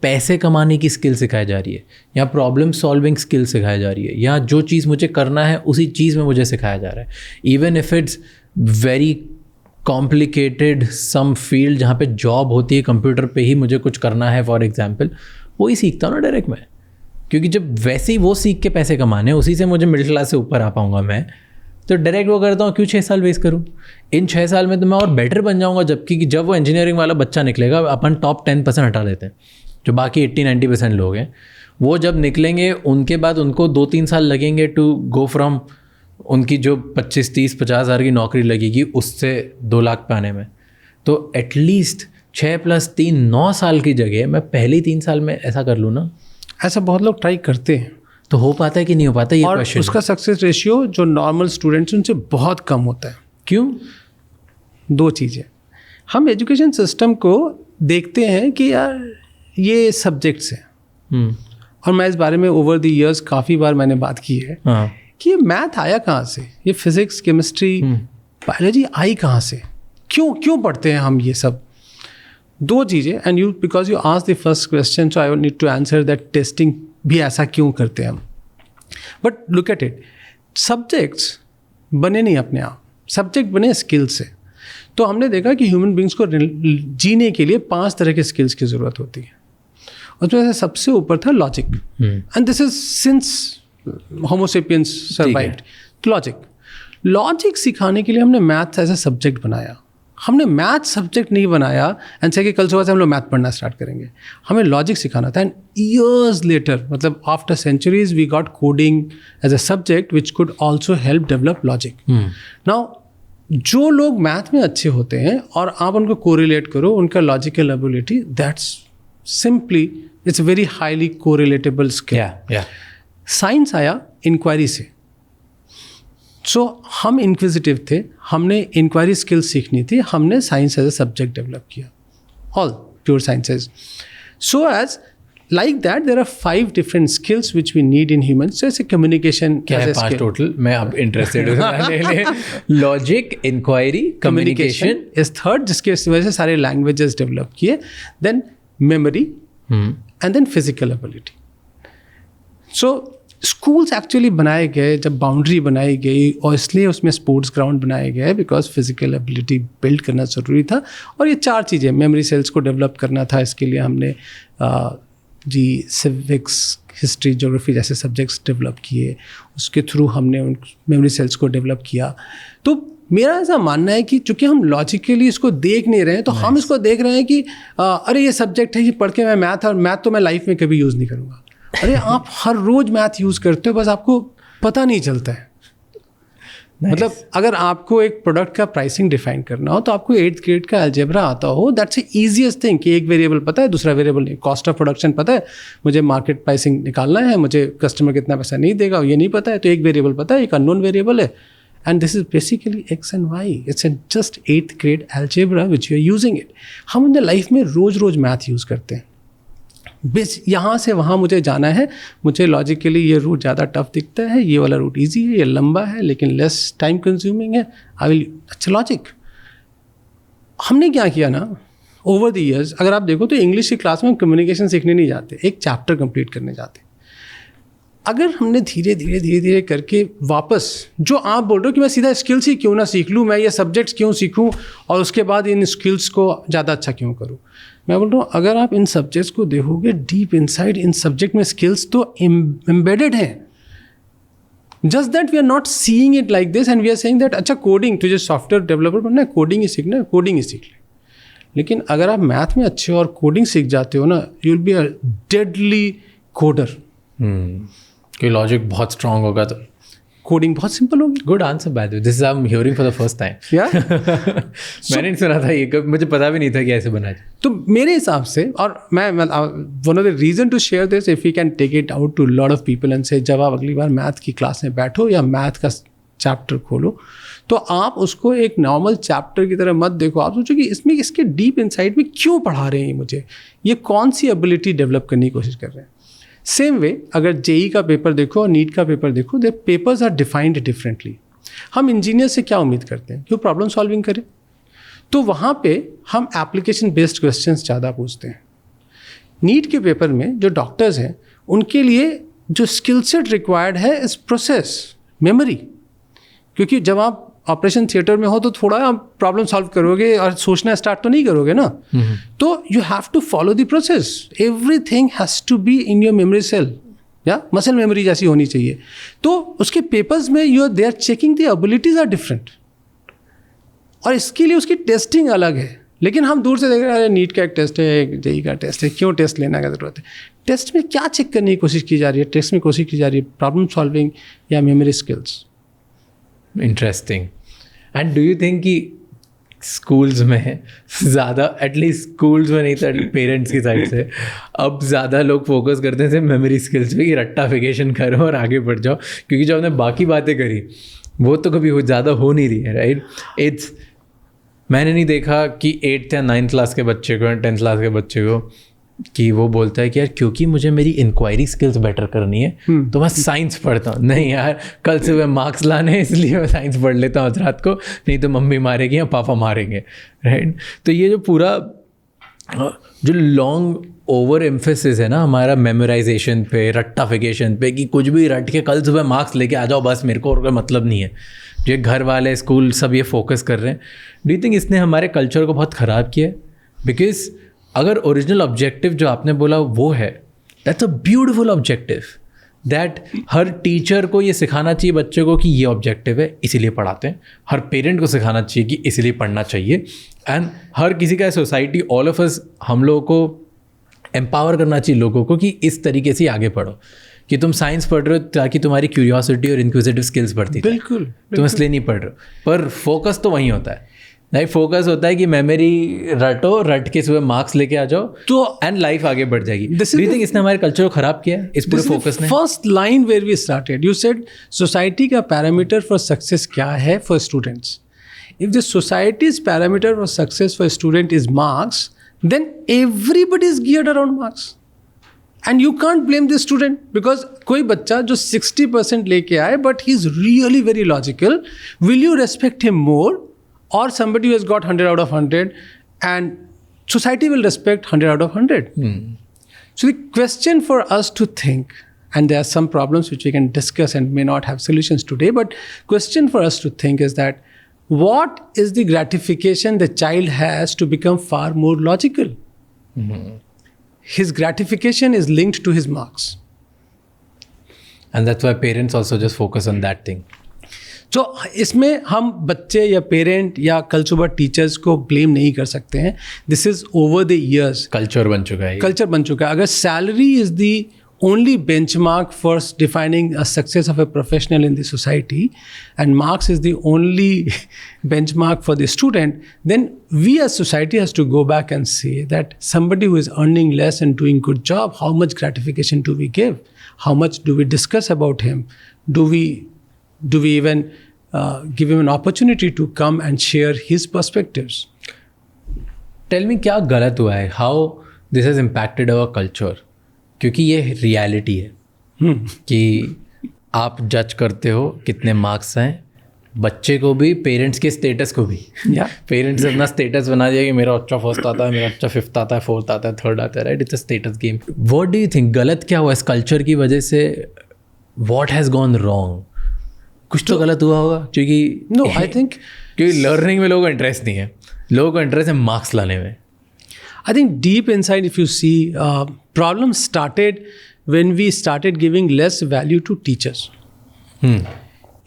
पैसे कमाने की स्किल सिखाई जा रही है, या प्रॉब्लम सॉल्विंग स्किल सिखाई जा रही है, या जो चीज़ मुझे करना है उसी चीज़ में मुझे सिखाया जा रहा है. Even if it's very complicated some field जहाँ पे जॉब होती है, कंप्यूटर पे ही मुझे कुछ करना है फॉर एग्जांपल, वही सीखता हूँ ना डायरेक्ट मैं. क्योंकि जब वैसे ही वो सीख के पैसे कमाने, उसी से मुझे मिडिल क्लास से ऊपर आ पाऊँगा मैं, तो डायरेक्ट वो करता हूँ. क्यों 6 साल वेस्ट करूँ? इन 6 साल में तो मैं और बेटर बन जाऊँगा. जबकि जब वो इंजीनियरिंग वाला बच्चा निकलेगा, अपन टॉप 10% हटा देते हैं, जो बाकी 80-90% लोग हैं, वो जब निकलेंगे उनके बाद उनको 2-3 साल लगेंगे टू गो फ्रॉम उनकी जो 25-30-50 हज़ार की नौकरी लगेगी उससे 2 लाख पे आने में. तो एटलीस्ट 6 + 3 9 साल की जगह मैं पहले 3 साल में ऐसा कर लूँ ना. ऐसा बहुत लोग ट्राई करते हैं. तो हो पाता है कि नहीं हो पाता, ये क्वेश्चन. उसका सक्सेस रेशियो जो नॉर्मल स्टूडेंट्स उनसे बहुत कम होता है. क्यों? 2 चीज़ें. हम एजुकेशन सिस्टम को देखते हैं कि यार ये सब्जेक्ट्स हैं, और मैं इस बारे में ओवर द इयर्स काफ़ी बार मैंने बात की है कि ये मैथ आया कहाँ से, ये फिजिक्स, केमिस्ट्री, बायोलॉजी आई कहाँ से, क्यों पढ़ते हैं हम ये सब. 2 चीज़ें. And you because you asked the first question, so I need to answer that testing भी ऐसा क्यों करते हैं हम. But look at it, subjects बने नहीं अपने आप, सब्जेक्ट बने स्किल से. तो हमने देखा कि ह्यूमन बींग्स को जीने के लिए 5 तरह के स्किल्स की ज़रूरत होती है. उसमें से सबसे ऊपर था logic, and this is since homo sapiens survived. Logic सिखाने के लिए हमने मैथ्स एज ए सब्जेक्ट बनाया. हमने मैथ सब्जेक्ट नहीं बनाया एंड से कि कल सुबह से हम लोग मैथ पढ़ना स्टार्ट करेंगे. हमें लॉजिक सिखाना था. एंड ईयर्स लेटर, मतलब after centuries, we got coding as a subject which could also help develop logic. Now जो लोग मैथ में अच्छे होते हैं और आप उनको कोरिलेट करो, उनका logical ability, that's simply it's very highly correlatable skill. Science आया इंक्वायरी से। सो हम इंक्विजिटिव थे, हमने इंक्वायरी स्किल्स सीखनी थी, हमने science as a subject develop किया, all pure sciences. So as like that there are 5 different skills which we need in humans, जैसे communication क्या है 5 टोटल? मैं अब इंटरेस्टेड हूँ। Logic, inquiry, communication is third, जिसके वजह से सारे लैंग्वेजेस डेवलप किए, then memory and then physical ability. So schools actually बनाए गए, जब बाउंड्री बनाई गई, और इसलिए उसमें स्पोर्ट्स ग्राउंड बनाए गए बिकॉज फिजिकल एबिलिटी बिल्ड करना ज़रूरी था। और ये 4 चीज़ें, मेमोरी सेल्स को डेवलप करना था, इसके लिए हमने जी सिविक्स, हिस्ट्री, ज्योग्राफी जैसे सब्जेक्ट्स डेवलप किए, उसके थ्रू हमने उन मेमोरी सेल्स को डेवलप किया। तो मेरा ऐसा मानना है कि चूँकि हम लॉजिकली इसको देख नहीं रहे हैं, तो हम इसको देख रहे हैं कि अरे ये सब्जेक्ट है, ये पढ़ के मैं मैथ तो मैं लाइफ में कभी यूज़ नहीं करूँगा। अरे आप हर रोज़ मैथ यूज़ करते हो, बस आपको पता नहीं चलता है। मतलब अगर आपको एक प्रोडक्ट का प्राइसिंग डिफाइन करना हो, तो आपको 8th ग्रेड का अलजेब्रा आता हो, दैट्स द ईजीएस्ट थिंग कि एक वेरिएबल पता है, दूसरा वेरिएबल नहीं, कॉस्ट ऑफ प्रोडक्शन पता है, मुझे मार्केट प्राइसिंग निकालना है, मुझे कस्टमर कितना पैसा नहीं देगा ये नहीं पता है, तो एक वेरिएबल पता है, एक अननोन वेरिएबल है, and this is basically X and Y. It's just 8th grade algebra which you are using it. हम अपने लाइफ में रोज़ मैथ यूज़ करते हैं, बस यहाँ से वहाँ मुझे जाना है, मुझे लॉजिकली ये रूट ज़्यादा टफ दिखता है, ये वाला रूट इजी है, ये लंबा है लेकिन लेस टाइम कंज्यूमिंग है, आई विल, अच्छा लॉजिक। हमने क्या किया ना, ओवर द ईयर्स अगर आप देखो तो इंग्लिश की क्लास में हम कम्युनिकेशन सीखने नहीं जाते, एक चैप्टर कंप्लीट करने जाते। अगर हमने धीरे धीरे करके वापस, जो आप बोल रहे हो कि मैं सीधा स्किल्स ही क्यों ना सीख लूँ, मैं ये सब्जेक्ट्स क्यों सीखूँ और उसके बाद इन स्किल्स को ज़्यादा अच्छा क्यों करूँ, मैं बोल रहा हूँ अगर आप इन सब्जेक्ट्स को देखोगे डीप इनसाइड, इन सब्जेक्ट में स्किल्स तो एम्बेडेड हैं, just that we are not seeing it like this and we are saying that अच्छा कोडिंग, तुझे सॉफ्टवेयर डेवलपर बनना है, कोडिंग ही सीखना है, कोडिंग ही सीख ले। लेकिन अगर आप मैथ में अच्छे और कोडिंग सीख जाते हो ना, you will be a deadly coder. कि लॉजिक बहुत स्ट्रांग होगा तो कोडिंग बहुत सिंपल होगी। Good answer by the way, this is I am hearing for the first time. या मैंने नहीं सुना था ये, मुझे पता भी नहीं था कि ऐसे बना जाए। तो मेरे हिसाब से, और मैं one of the reason to share this, if you can take it out to lot of people and say, जब आप अगली बार मैथ की क्लास में बैठो या मैथ का चैप्टर खोलो, तो आप उसको एक नॉर्मल चैप्टर की तरह मत देखो, आप सोचो कि इसमें इसके डीप इनसाइड में क्यों पढ़ा रहे हैं मुझे, ये कौन सी एबिलिटी डेवलप करने की कोशिश कर रहे हैं। सेम वे अगर जेई का पेपर देखो और नीट का पेपर देखो, दे पेपर्स आर डिफाइंड डिफरेंटली। हम इंजीनियर से क्या उम्मीद करते हैं कि वो प्रॉब्लम सॉल्विंग करें, तो वहाँ पे हम एप्लीकेशन बेस्ड क्वेश्चंस ज़्यादा पूछते हैं। नीट के पेपर में जो डॉक्टर्स हैं उनके लिए जो स्किल सेट रिक्वायर्ड है इस प्रोसेस, मेमोरी, क्योंकि जब आप ऑपरेशन थिएटर में हो तो थोड़ा आप प्रॉब्लम सॉल्व करोगे और सोचना स्टार्ट तो नहीं करोगे ना, तो you have to follow the process, everything has to be in your memory cell, या मसल मेमोरी जैसी होनी चाहिए। तो उसके पेपर्स में you are they are checking the abilities are different, और इसके लिए उसकी टेस्टिंग अलग है। लेकिन हम दूर से देख रहे हैं नीट का एक टेस्ट है, जेई का टेस्ट है, क्यों टेस्ट लेना का ज़रूरत है। टेस्ट में क्या चेक करने की कोशिश की जा रही है, टेस्ट में कोशिश की जा रही है प्रॉब्लम सॉल्विंग या memory skills. Interesting. And do you think कि स्कूल्स में ज़्यादा, एटलीस्ट स्कूल्स में नहीं था, पेरेंट्स की साइड से अब ज़्यादा लोग फोकस करते हैं सिर्फ मेमोरी स्किल्स पे कि रट्टाफिकेशन करो और आगे बढ़ जाओ, क्योंकि जो हमने बाकी बातें करी वो तो कभी ज़्यादा हो नहीं रही है, राइट। मैंने नहीं देखा कि 8th या 9th क्लास के बच्चे को या 10th क्लास के बच्चे को कि वो बोलता है कि यार क्योंकि मुझे मेरी इंक्वायरी स्किल्स बेटर करनी है तो मैं साइंस पढ़ता हूँ। नहीं यार, कल से मैं मार्क्स लाने हैं इसलिए मैं साइंस पढ़ लेता हूँ रात को, नहीं तो मम्मी मारेगी या पापा मारेंगे, राइट। तो ये जो पूरा जो लॉन्ग ओवर एम्फेसिस है ना हमारा मेमोराइजेशन पे, रट्टाफिकेशन पे, कि कुछ भी रट के कल सुबह मार्क्स लेके आ जाओ बस, मेरे को और कोई मतलब नहीं है, जो घर वाले स्कूल सब ये फोकस कर रहे हैं। डू यू थिंक इसने हमारे कल्चर को बहुत ख़राब किया है? बिकॉज अगर ओरिजिनल ऑब्जेक्टिव जो आपने बोला वो है, that's a beautiful objective, that her teacher को ये सिखाना चाहिए बच्चे को कि ये ऑब्जेक्टिव है इसीलिए पढ़ाते हैं, हर पेरेंट को सिखाना चाहिए कि इसीलिए पढ़ना चाहिए, एंड हर किसी का सोसाइटी, ऑल ऑफ अस, हम लोगों को एम्पावर करना चाहिए लोगों को कि इस तरीके से आगे पढ़ो, कि तुम साइंस पढ़ रहे हो ताकि तुम्हारी क्यूरियोसिटी और इंक्विजिटिव स्किल्स बढ़ती, बिल्कुल तुम इसलिए नहीं पढ़ रहे हो, पर फोकस तो वहीं होता है। नहीं, फोकस होता है कि मेमोरी रट के सुबह मार्क्स लेके आ जाओ तो एंड लाइफ आगे बढ़ जाएगी। डू यू थिंक इसने हमारे कल्चर को खराब किया है, इस पूरे फोकस ने? First line where we started, you said society का पैरामीटर फॉर सक्सेस क्या है for students? If the society's parameter for success for student is marks, then everybody is geared around marks. And you can't blame the student because कोई बच्चा जो 60% लेके आए but he's really very logical, will you respect him more or somebody who has got 100 out of 100 and society will respect 100 out of 100? So the question for us to think, and there are some problems which we can discuss and may not have solutions today, but question for us to think is that what is the gratification the child has to become far more logical? His gratification is linked to his marks. And that's why parents also just focus on that thing. So इसमें हम बच्चे या parent या कल सुबह teachers को blame नहीं कर सकते हैं. This is over the years culture बन चुका है. कल्चर बन चुका है. अगर salary is the only benchmark for defining a success of a professional in the society and marks is the only benchmark for the student, then we as society has to go back and say that somebody who is earning less and doing good job, how much gratification do we give? How much do we discuss about him? Do we even give him an opportunity to come and share his perspectives? Tell me क्या गलत हुआ है? How this has impacted our culture? क्योंकि ये reality है कि आप जज करते हो कितने मार्क्स हैं, बच्चे को भी, पेरेंट्स के स्टेटस को भी. पेरेंट्स ने अपना स्टेटस बना दिया कि मेरा अच्छा फर्स्ट आता है, मेरा अच्छा फिफ्थ आता है, फोर्थ आता है, थर्ड आता है, right? It's a status game. What do you think, गलत क्या हुआ इस कल्चर की वजह से? What has gone wrong? कुछ तो गलत हुआ होगा क्योंकि नो आई थिंक क्योंकि लर्निंग में लोगों को इंटरेस्ट नहीं है, लोगों को इंटरेस्ट है मार्क्स लाने में. I think deep inside, if you see, problems started when we started giving less value to teachers.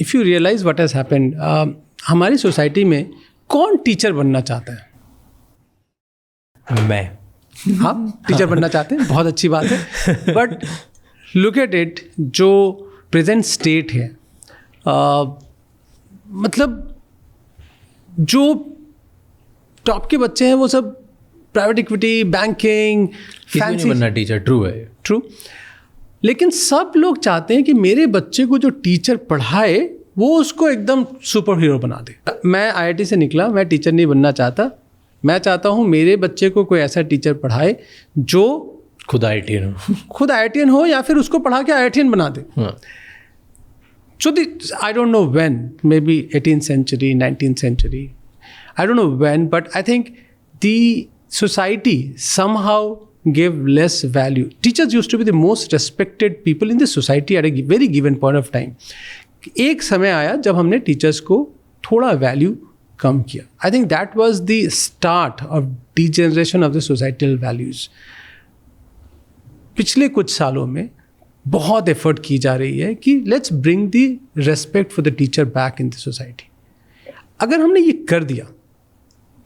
If you realize what has happened, हमारी सोसाइटी में कौन टीचर बनना चाहता है? मैं. आप टीचर बनना चाहते हैं, बहुत अच्छी बात है. बट लुक एट इट, जो प्रेजेंट स्टेट है, मतलब जो टॉप के बच्चे हैं वो सब प्राइवेट इक्विटी, बैंकिंग, फैंसी बनना टीचर. ट्रू है, ट्रू. लेकिन सब लोग चाहते हैं कि मेरे बच्चे को जो टीचर पढ़ाए वो उसको एकदम सुपर हीरो बना दे. मैं IIT से निकला, मैं टीचर नहीं बनना चाहता. मैं चाहता हूँ मेरे बच्चे को कोई ऐसा टीचर पढ़ाए जो खुद IITian हो या फिर उसको पढ़ा के IITian बना दे. So I don't know when, maybe 18th century, 19th century, I don't know when, but I think the society somehow gave less value. Teachers used to be the most respected people in the society at a very given point of time. एक समय आया जब हमने teachers को थोड़ा value कम किया. I think that was the start of degeneration of the societal values. पिछले कुछ सालों में बहुत एफर्ट की जा रही है कि let's bring the respect for the teacher back in the society. अगर हमने ये कर दिया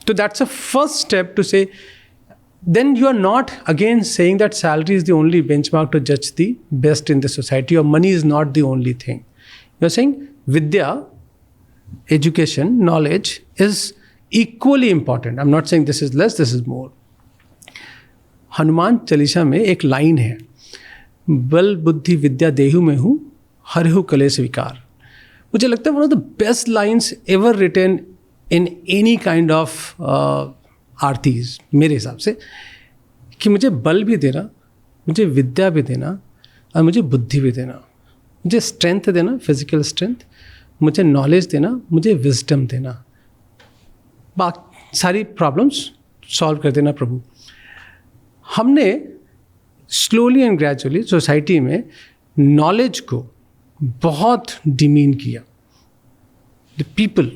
तो that's a first step to say, then you are not again saying that salary is the only benchmark to judge the best in the society or money is not the only thing. You are saying vidya, education, knowledge is equally important. I'm not saying this is less, this is more. Hanuman Chalisa में एक line है, बल बुद्धि विद्या देहु में हूँ, हरहु कलेश विकार. मुझे लगता है one of the best lines ever written in any kind of Aarti's, मेरे हिसाब से, कि मुझे बल भी देना, मुझे विद्या भी देना और मुझे बुद्धि भी देना, मुझे स्ट्रेंथ देना, फिजिकल स्ट्रेंथ, मुझे नॉलेज देना, मुझे विजडम देना, बाकी सारी प्रॉब्लम्स सॉल्व कर देना प्रभु. हमने स्लोली एंड ग्रेजुअली सोसाइटी में नॉलेज को बहुत डिमीन किया. The people.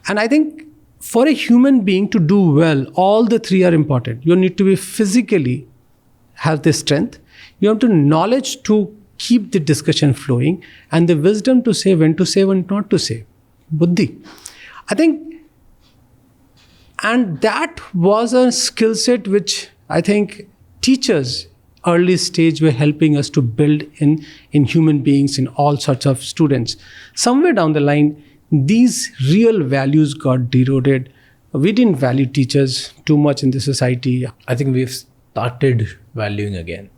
And I think for a human being to do well, all the three are important. You need to be physically have the strength. You have the knowledge to keep the discussion flowing and the wisdom to say when to say, when not to say. Buddhi. I think, and that was a skill set which I think teachers early stage were helping us to build in human beings, in all sorts of students. Somewhere down the line, these real values got eroded we didn't value teachers too much in the society. I think we've started valuing again.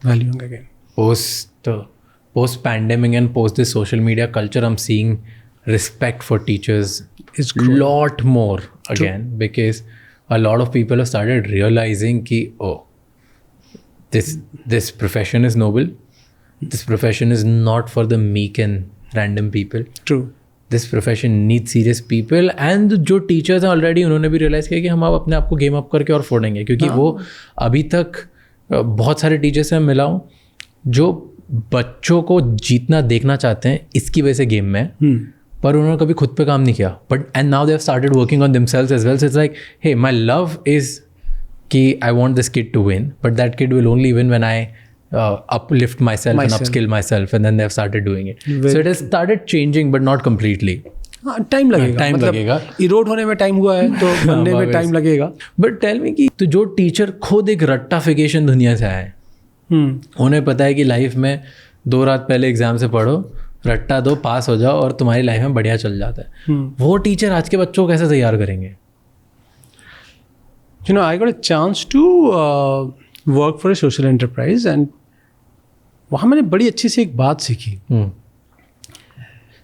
Post pandemic and post this social media culture, I'm seeing respect for teachers It's growing. lot more again, because a lot of people have started realizing ki, this profession is noble. This profession is not for the meek and random people. True. This profession needs serious people. And जो teachers हैं already, उन्होंने भी realise किया कि हम अब अपने आप को गेम अप करके और फोड़ेंगे, क्योंकि वो अभी तक बहुत सारे टीचर्स से मैं मिला हूँ जो बच्चों को जीतना देखना चाहते हैं इसकी वजह से गेम में, पर उन्होंने कभी खुद पे काम नहीं किया. But and now they have started working on themselves as well. So it's like, hey, my love is कि I want this kid to win, but that kid will only win when I uplift myself and upskill myself, and then they've started doing it. So it has started changing, but not completely. Time लगेगा. लगेगा. इरोड होने में time हुआ है तो बनने में time लगेगा. बट टेल मी कि तो जो टीचर खुद एक रट्टाफिकेशन दुनिया से आए, उन्हें पता है कि लाइफ में 2 रात पहले एग्जाम से पढ़ो, रट्टा दो, पास हो जाओ और तुम्हारी लाइफ में बढ़िया चल जाता है. वो टीचर आज के बच्चों को कैसे तैयार करेंगे? I got a chance to work for a social enterprise, and वहाँ मैंने बड़ी अच्छी सी एक बात सीखी.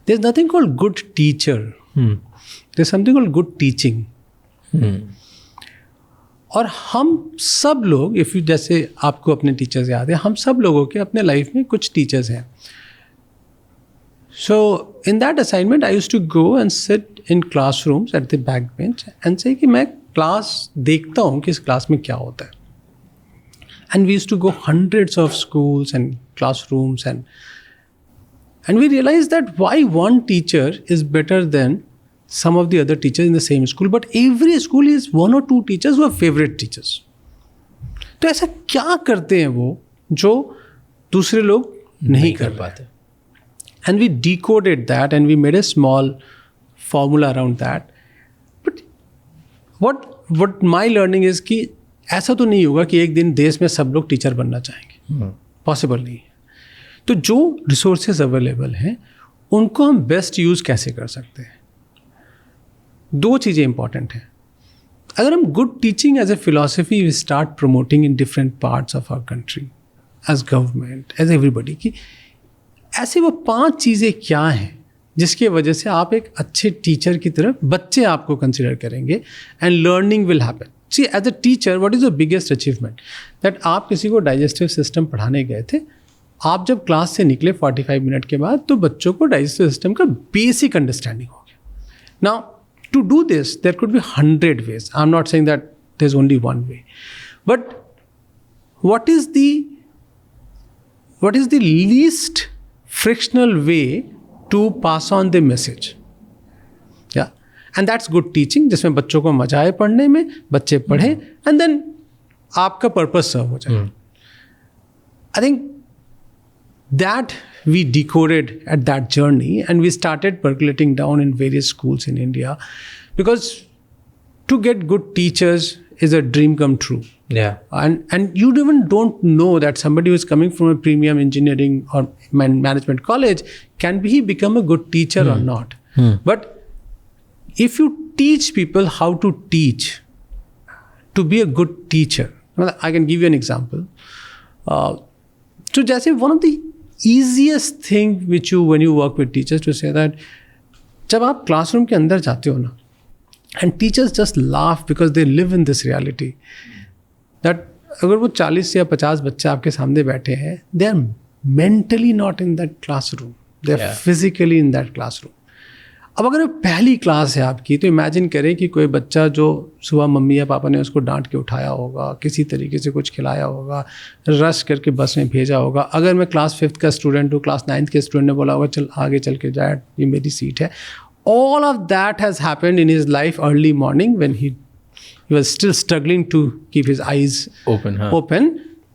There's nothing called good teacher. There's something called good teaching. और हम सब लोग, इफ़ यू, जैसे आपको अपने टीचर्स याद है, हम सब लोगों के अपने लाइफ में कुछ टीचर्स हैं. So in that assignment, I used to go and sit in classrooms at the back bench and say कि मैं क्लास देखता हूँ कि इस क्लास में क्या होता है. And we used to go hundreds of schools and classrooms, and we realized that why one teacher is better than some of the other teachers in the same school, but every school is 1 or 2 teachers who are favorite teachers. तो ऐसा क्या करते हैं वो जो दूसरे लोग नहीं कर पाते? And we decoded that and we made a small formula around that. But what my learning is कि ऐसा तो नहीं होगा कि एक दिन देश में सब लोग टीचर बनना चाहेंगे. पॉसिबल नहीं है. तो जो रिसोर्सेज अवेलेबल हैं उनको हम बेस्ट यूज़ कैसे कर सकते हैं? 2 चीज़ें इंपॉर्टेंट हैं. अगर हम good teaching as a philosophy we start promoting in different parts of our country, as government, as everybody, कि ऐसे वो 5 चीज़ें क्या हैं जिसकी वजह से आप एक अच्छे टीचर की तरफ बच्चे आपको कंसिडर करेंगे and learning will happen. See, as a teacher what is the biggest achievement? That आप किसी को डाइजेस्टिव सिस्टम पढ़ाने गए थे, आप जब क्लास से निकले 45 मिनट के बाद तो बच्चों को डाइजेस्टिव सिस्टम का बेसिक अंडरस्टैंडिंग हो गया. Now to do this there could be 100 ways. I am not saying that there is only one way, but what is the least frictional way to pass on the message? Yeah, and that's good teaching, जिसमें बच्चों को मजा आए पढ़ने में, बच्चे पढ़ें, and then आपका पर्पस सर्व हो जाए. I think that we decoded at that journey, and we started percolating down in various schools in India, because to get good teachers is a dream come true. Yeah. And you even don't know that somebody who is coming from a premium engineering or management college, can he become a good teacher or not? But if you teach people how to teach, to be a good teacher, I can give you an example. So जैसे one of the easiest thing which you, when you work with teachers, to say that जब आप classroom के अंदर जाते हो ना, and teachers just laugh because they live in this reality, that अगर वो 40 या 50 बच्चे आपके सामने बैठे हैं, they are mentally not in that classroom, they are physically in that classroom. अब अगर पहली क्लास है आपकी, तो इमेजिन करें कि कोई बच्चा जो सुबह मम्मी या पापा ने उसको डांट के उठाया होगा, किसी तरीके से कुछ खिलाया होगा, रश करके बस में भेजा होगा. अगर मैं क्लास 5th का स्टूडेंट हूँ, क्लास 9th के स्टूडेंट ने बोला होगा चल आगे चल के जाए, ये मेरी सीट है. All of that has happened in his life early morning when he was still struggling to keep his eyes open,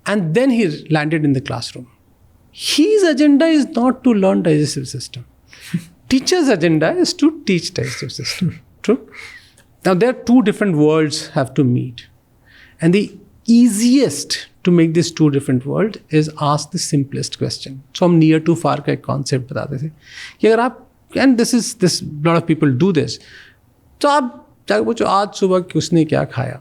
and then he landed in the classroom. His agenda is not to learn digestive system. Teacher's agenda is to teach digestive system. True? Now there are 2 different worlds have to meet, and the easiest to make these 2 different worlds is ask the simplest question. So हम near to far का एक concept बताते थे कि अगर आप, and this lot of people do this, तो आप जाकर पूछो आज सुबह किसने क्या खाया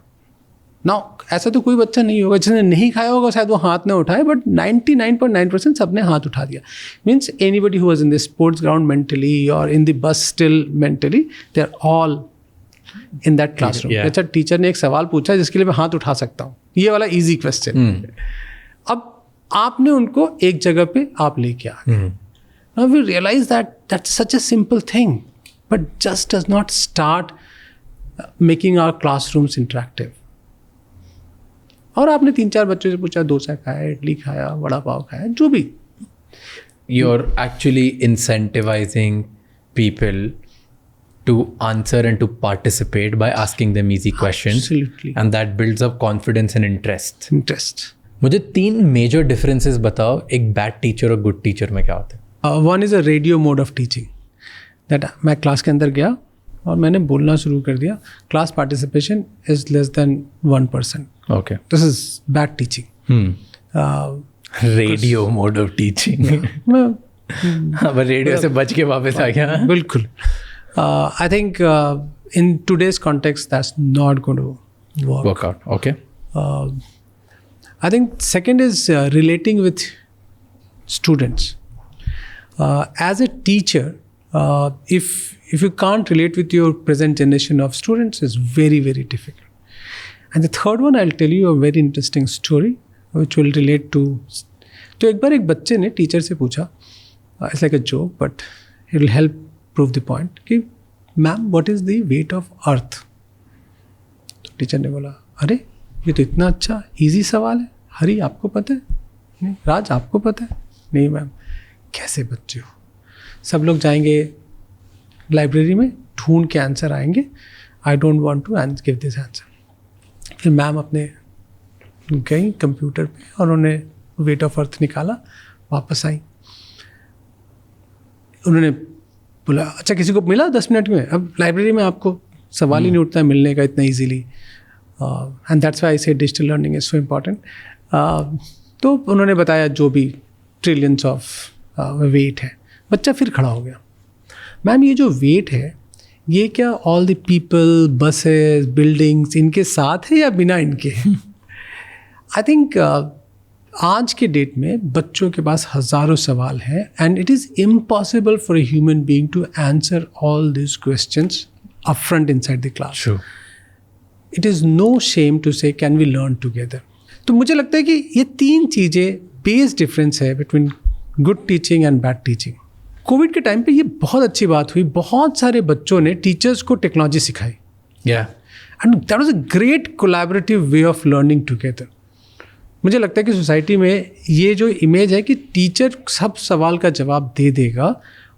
ना, ऐसा तो कोई बच्चा नहीं होगा जिसने नहीं खाया होगा, शायद वो हाथ ना उठाए, बट 99.9% सबने हाथ उठा दिया. Means anybody who was in the sports ground mentally और in the bus still mentally, they are all in that classroom. अच्छा, टीचर ने एक सवाल पूछा जिसके लिए मैं हाथ उठा सकता हूँ, ये वाला ईजी क्वेश्चन. अब आपने उनको एक जगह पे आप लेके आ गए. Now we realise that that's such a simple thing, but just does not start making our classrooms interactive. और आपने 3-4 बच्चों से पूछा डोसा खाया, इडली खाया, वड़ा पाव खाया, जो भी. You're actually incentivizing people to answer and to participate by asking them easy questions. Absolutely. And that builds up confidence and interest. Interest. मुझे 3 major differences बताओ, एक bad teacher और good teacher में क्या होता है? One is a radio mode of teaching. That मैं class के अंदर गया और मैंने बोलना शुरू कर दिया. Class participation is less than 1%. Okay. This is bad teaching. Radio mode of teaching. अब रेडियो से बच के वापस आ गया. बिल्कुल. I think in today's context that's not going to work out. Okay. I think second is relating with students. As a teacher, if you can't relate with your present generation of students, it's very, very difficult. And the third one, I'll tell you a very interesting story which will relate to. तो एक बार एक बच्चे ने teacher से पूछा, it's like a joke but it will help prove the point, कि ma'am what is the weight of earth? तो teacher ने बोला, अरे ये तो इतना अच्छा इजी सवाल है, हरी आपको पता है? नहीं. राज आपको पता है? नहीं मैम. कैसे बच्चे हो, सब लोग जाएंगे लाइब्रेरी में, ढूंढ के आंसर आएंगे. I don't want to give this answer. फिर मैम अपने गई कंप्यूटर पे और उन्होंने वेट ऑफ अर्थ निकाला, वापस आई. उन्होंने बोला, अच्छा किसी को मिला 10 मिनट में? अब लाइब्रेरी में आपको सवाल ही नहीं उठता है मिलने का इतना easily. And that's why I say digital learning is so important. तो उन्होंने बताया जो भी ट्रिलियंस ऑफ वेट है. बच्चा फिर खड़ा हो गया, मैम ये जो वेट है ये क्या all the people, buses, buildings इनके साथ है या बिना इनके? आई थिंक आज के डेट में बच्चों के पास हज़ारों सवाल हैं and it is impossible for a human being to answer all this questions upfront inside the class. It is no shame to say can we learn together. तो मुझे लगता है कि ये 3 चीज़ें बेस डिफरेंस है between good teaching and bad teaching. Covid के time पे ये बहुत अच्छी बात हुई, बहुत सारे बच्चों ने टीचर्स को टेक्नोलॉजी सिखाई. And that was a great collaborative way of learning together. मुझे लगता है कि सोसाइटी में ये जो इमेज है कि टीचर सब सवाल का जवाब दे देगा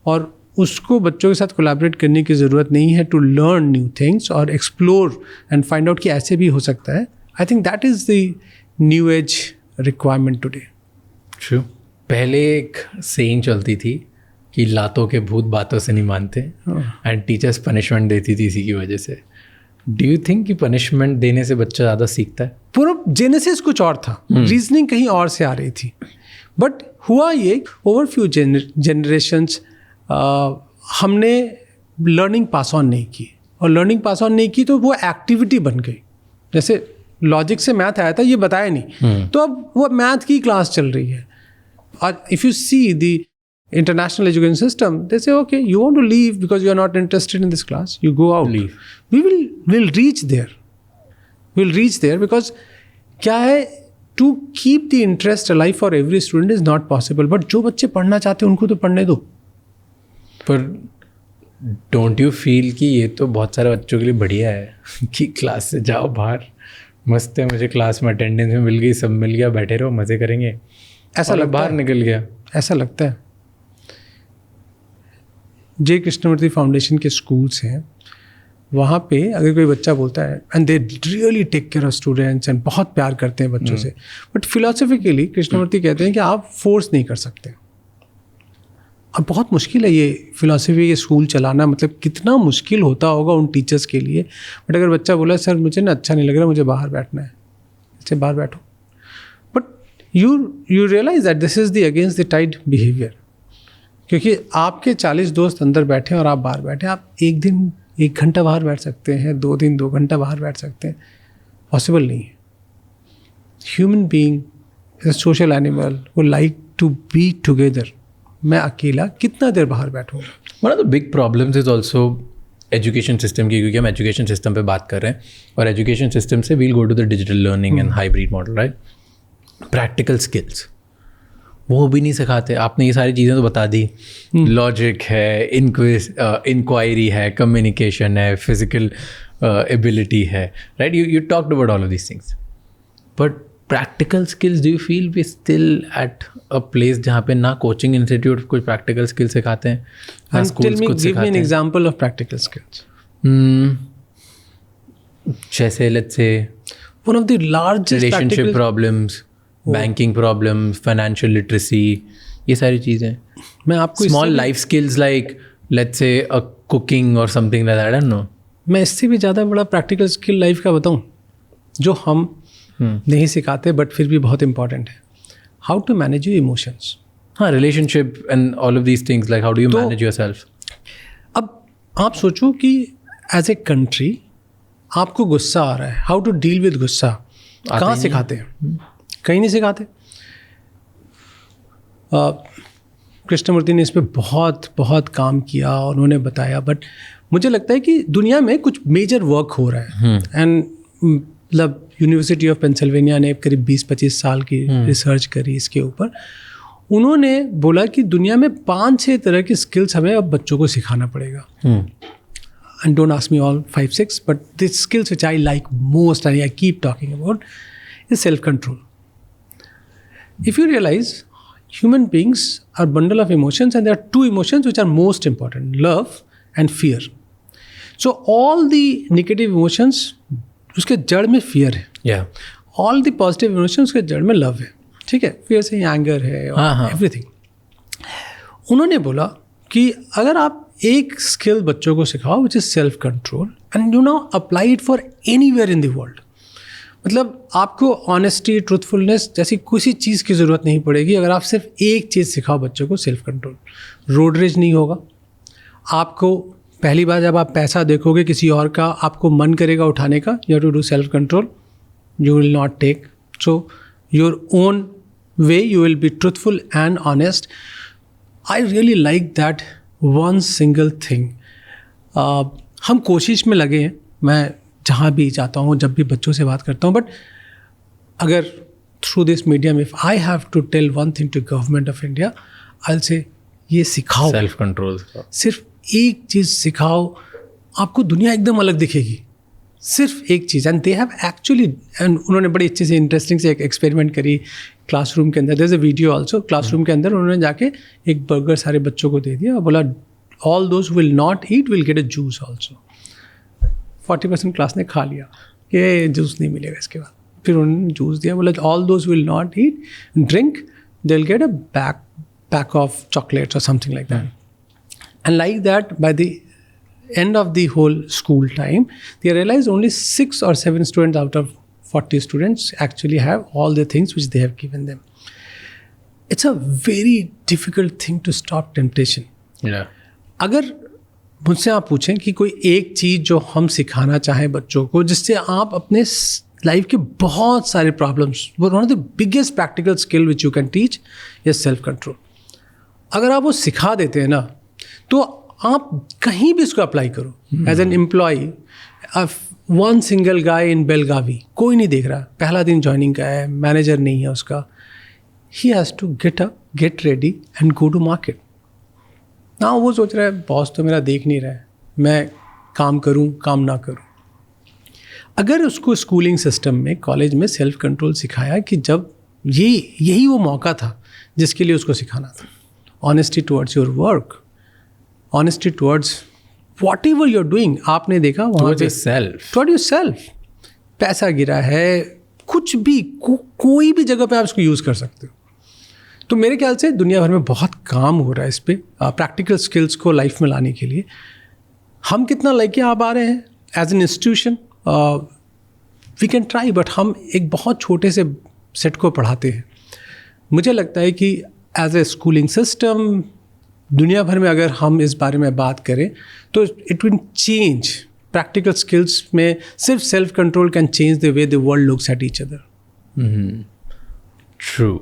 और उसको बच्चों के साथ कोलैबोरेट करने की ज़रूरत नहीं है टू लर्न न्यू थिंग्स और एक्सप्लोर एंड फाइंड आउट कि ऐसे भी हो सकता है. I think that is the new age requirement today. True. पहले एक सेइंग चलती थी कि लातों के भूत बातों से नहीं मानते, एंड टीचर्स पनिशमेंट देती थी इसी की वजह से. डू यू थिंक कि पनिशमेंट देने से बच्चा ज़्यादा सीखता है? पूरा जेनेसिस कुछ और था, रीजनिंग कहीं और से आ रही थी. बट हुआ ये ओवर फ्यू जनरेशंस हमने लर्निंग पास ऑन नहीं की, और लर्निंग पास ऑन नहीं की तो वो एक्टिविटी बन गई. जैसे लॉजिक से मैथ आया था, ये बताया नहीं, तो अब वो मैथ की क्लास चल रही है. और if you see the international education system, they say, okay, you want to leave because you are not interested in this class, you go out. Leave. We'll reach there. We'll reach there because क्या है, to keep the interest alive for every student is not possible. But जो बच्चे पढ़ना चाहते हैं उनको तो पढ़ने दो. पर don't you feel कि ये तो बहुत सारे बच्चों के लिए बढ़िया है कि क्लास से जाओ बाहर, मस्त है, मुझे क्लास में अटेंडेंस में मिल गई, सब मिल गया, बैठे रहो, मज़े करेंगे. ऐसा लगता बाहर निकल गया, ऐसा लगता है. जे कृष्णमूर्ति फाउंडेशन के स्कूल्स हैं, वहाँ पे अगर कोई बच्चा बोलता है and they really take care of students and बहुत प्यार करते हैं बच्चों से, बट फिलोसफिकली कृष्णमूर्ति कहते हैं कि आप फोर्स नहीं कर सकते. अब बहुत मुश्किल है ये फिलोसफी के स्कूल चलाना, मतलब कितना मुश्किल होता होगा उन टीचर्स के लिए. बट अगर बच्चा बोला सर मुझे ना अच्छा नहीं लग रहा, मुझे बाहर बैठना है, इससे बाहर बैठो. But you realise that this is the against the tide behaviour. क्योंकि आपके 40 दोस्त अंदर बैठे और आप बाहर बैठे, आप एक दिन 1 घंटा बाहर बैठ सकते हैं, 2 दिन 2 घंटा बाहर बैठ सकते हैं, पॉसिबल नहीं है. Human being is a social animal वो लाइक टू बी टुगेदर. मैं अकेला कितना देर बाहर बैठूंगा. One of the big problems is also education system की, क्योंकि हम एजुकेशन सिस्टम पे बात कर रहे हैं और एजुकेशन सिस्टम से we'll go to the digital learning and hybrid model, right. Practical skills वो भी नहीं सिखाते. आपने ये सारी चीज़ें तो बता दी, लॉजिक है, इंक्वायरी है, कम्युनिकेशन है, फिजिकल एबिलिटी है, right. You talked about all of these things, but practical skills do you feel we still at a place जहाँ पे ना कोचिंग इंस्टीट्यूट कुछ प्रैक्टिकल स्किल्स सिखाते हैं, ना स्कूल्स कुछ सिखाते हैं. Example of practical skills. जैसे let's say one of the largest relationship problems, banking problems, financial literacy, ये सारी चीज़ें. मैं आपको small life skills like let's say a cooking और something like that, I don't know. मैं इससे भी ज़्यादा बड़ा प्रैक्टिकल स्किल लाइफ का बताऊं जो हम नहीं सिखाते बट फिर भी बहुत इंपॉर्टेंट है. How to manage your emotions. हाँ, relationship and all of these things, like how do you manage yourself. अब आप सोचो कि एज ए कंट्री आपको गुस्सा आ रहा है, हाउ टू डील विद गुस्सा कहाँ सिखाते हैं? कहीं नहीं सिखाते. कृष्णमूर्ति ने इस पर बहुत बहुत काम किया और उन्होंने बताया, बट मुझे लगता है कि दुनिया में कुछ मेजर वर्क हो रहा है. एंड मतलब यूनिवर्सिटी ऑफ पेंसिल्वेनिया ने करीब 20-25 साल की रिसर्च करी इसके ऊपर. उन्होंने बोला कि दुनिया में 5-6 तरह की स्किल्स हमें अब बच्चों को सिखाना पड़ेगा. And don't ask me all 5-6, but the skills which I like most and I keep talking about is self-control. If you realize human beings are a bundle of emotions and there are 2 emotions which are most important, love and fear. So all the negative emotions उसके जड़ में fear है. Yeah. All the positive emotions उसके जड़ में love है. ठीक है, fear से anger है और everything. उन्होंने बोला कि अगर आप एक स्किल बच्चों को सिखाओ which is self control and you know apply it for anywhere in the world. मतलब आपको ऑनेस्टी, ट्रूथफुलनेस जैसी किसी चीज़ की ज़रूरत नहीं पड़ेगी अगर आप सिर्फ एक चीज़ सिखाओ बच्चों को, सेल्फ कंट्रोल. रोड रेज नहीं होगा. आपको पहली बार जब आप पैसा देखोगे किसी और का, आपको मन करेगा उठाने का, you have to do self control. You will not take. So your own way you will be truthful and honest. I really like that one single thing. हम कोशिश में लगे हैं. मैं जहाँ भी जाता हूँ, जब भी बच्चों से बात करता हूँ, बट अगर through this medium if I have to tell one thing to government of India, I will say ये सिखाओ, सेल्फ कंट्रोल. सिर्फ एक चीज़ सिखाओ, आपको दुनिया एकदम अलग दिखेगी. सिर्फ एक चीज़. And they have actually, and उन्होंने बड़ी अच्छे से इंटरेस्टिंग से एक एक्सपेरिमेंट करी क्लासरूम के अंदर. There is a video also. Classroom के अंदर उन्होंने जाके एक बर्गर सारे बच्चों को दे दिया और बोला all those will not eat will get a juice also. 40% class ने खा लिया कि जूस नहीं मिलेगा इसके बाद. फिर उन्होंने जूस दिया, बोला all those will not eat drink they will get a pack of chocolates और something like that. And like that by the end of the whole school time, they realized only 6 or 7 students out of 40 students actually have all the things which they have given them. It's a very difficult thing to stop temptation. Yeah. अगर मुझसे आप पूछें कि कोई एक चीज़ जो हम सिखाना चाहें बच्चों को जिससे आप अपने लाइफ के बहुत सारे problems, one of the biggest practical skill which you can teach is self control. अगर आप वो सिखा देते हैं ना, तो आप कहीं भी इसको अप्लाई करो. As an employ, one single guy in Belagavi, कोई नहीं देख रहा, पहला दिन ज्वाइनिंग का है, मैनेजर नहीं है उसका. He has to get up, get ready and go to market. ना वो सोच रहा है बॉस तो मेरा देख नहीं रहा है, मैं काम करूं काम ना करूं. अगर उसको स्कूलिंग सिस्टम में, कॉलेज में सेल्फ कंट्रोल सिखाया कि जब यही वो मौका था जिसके लिए उसको सिखाना था. Honesty towards your work, honesty towards what ever you're doing. आपने देखा वहाँ पे टुवर्ड योरसेल्फ. पैसा गिरा है, कुछ भी कोई भी जगह पे आप इसको यूज़ कर सकते हो. तो मेरे ख्याल से दुनिया भर में बहुत काम हो रहा है इस पर, प्रैक्टिकल स्किल्स को लाइफ में लाने के लिए. हम कितना लेके आप आ रहे हैं as an institution, we can try, but हम एक बहुत छोटे से सेट को पढ़ाते हैं. मुझे लगता है कि एज ए स्कूलिंग सिस्टम, दुनिया भर में अगर हम इस बारे में बात करें तो it will change practical skills में. सिर्फ self control can change the way the world looks at each other. True.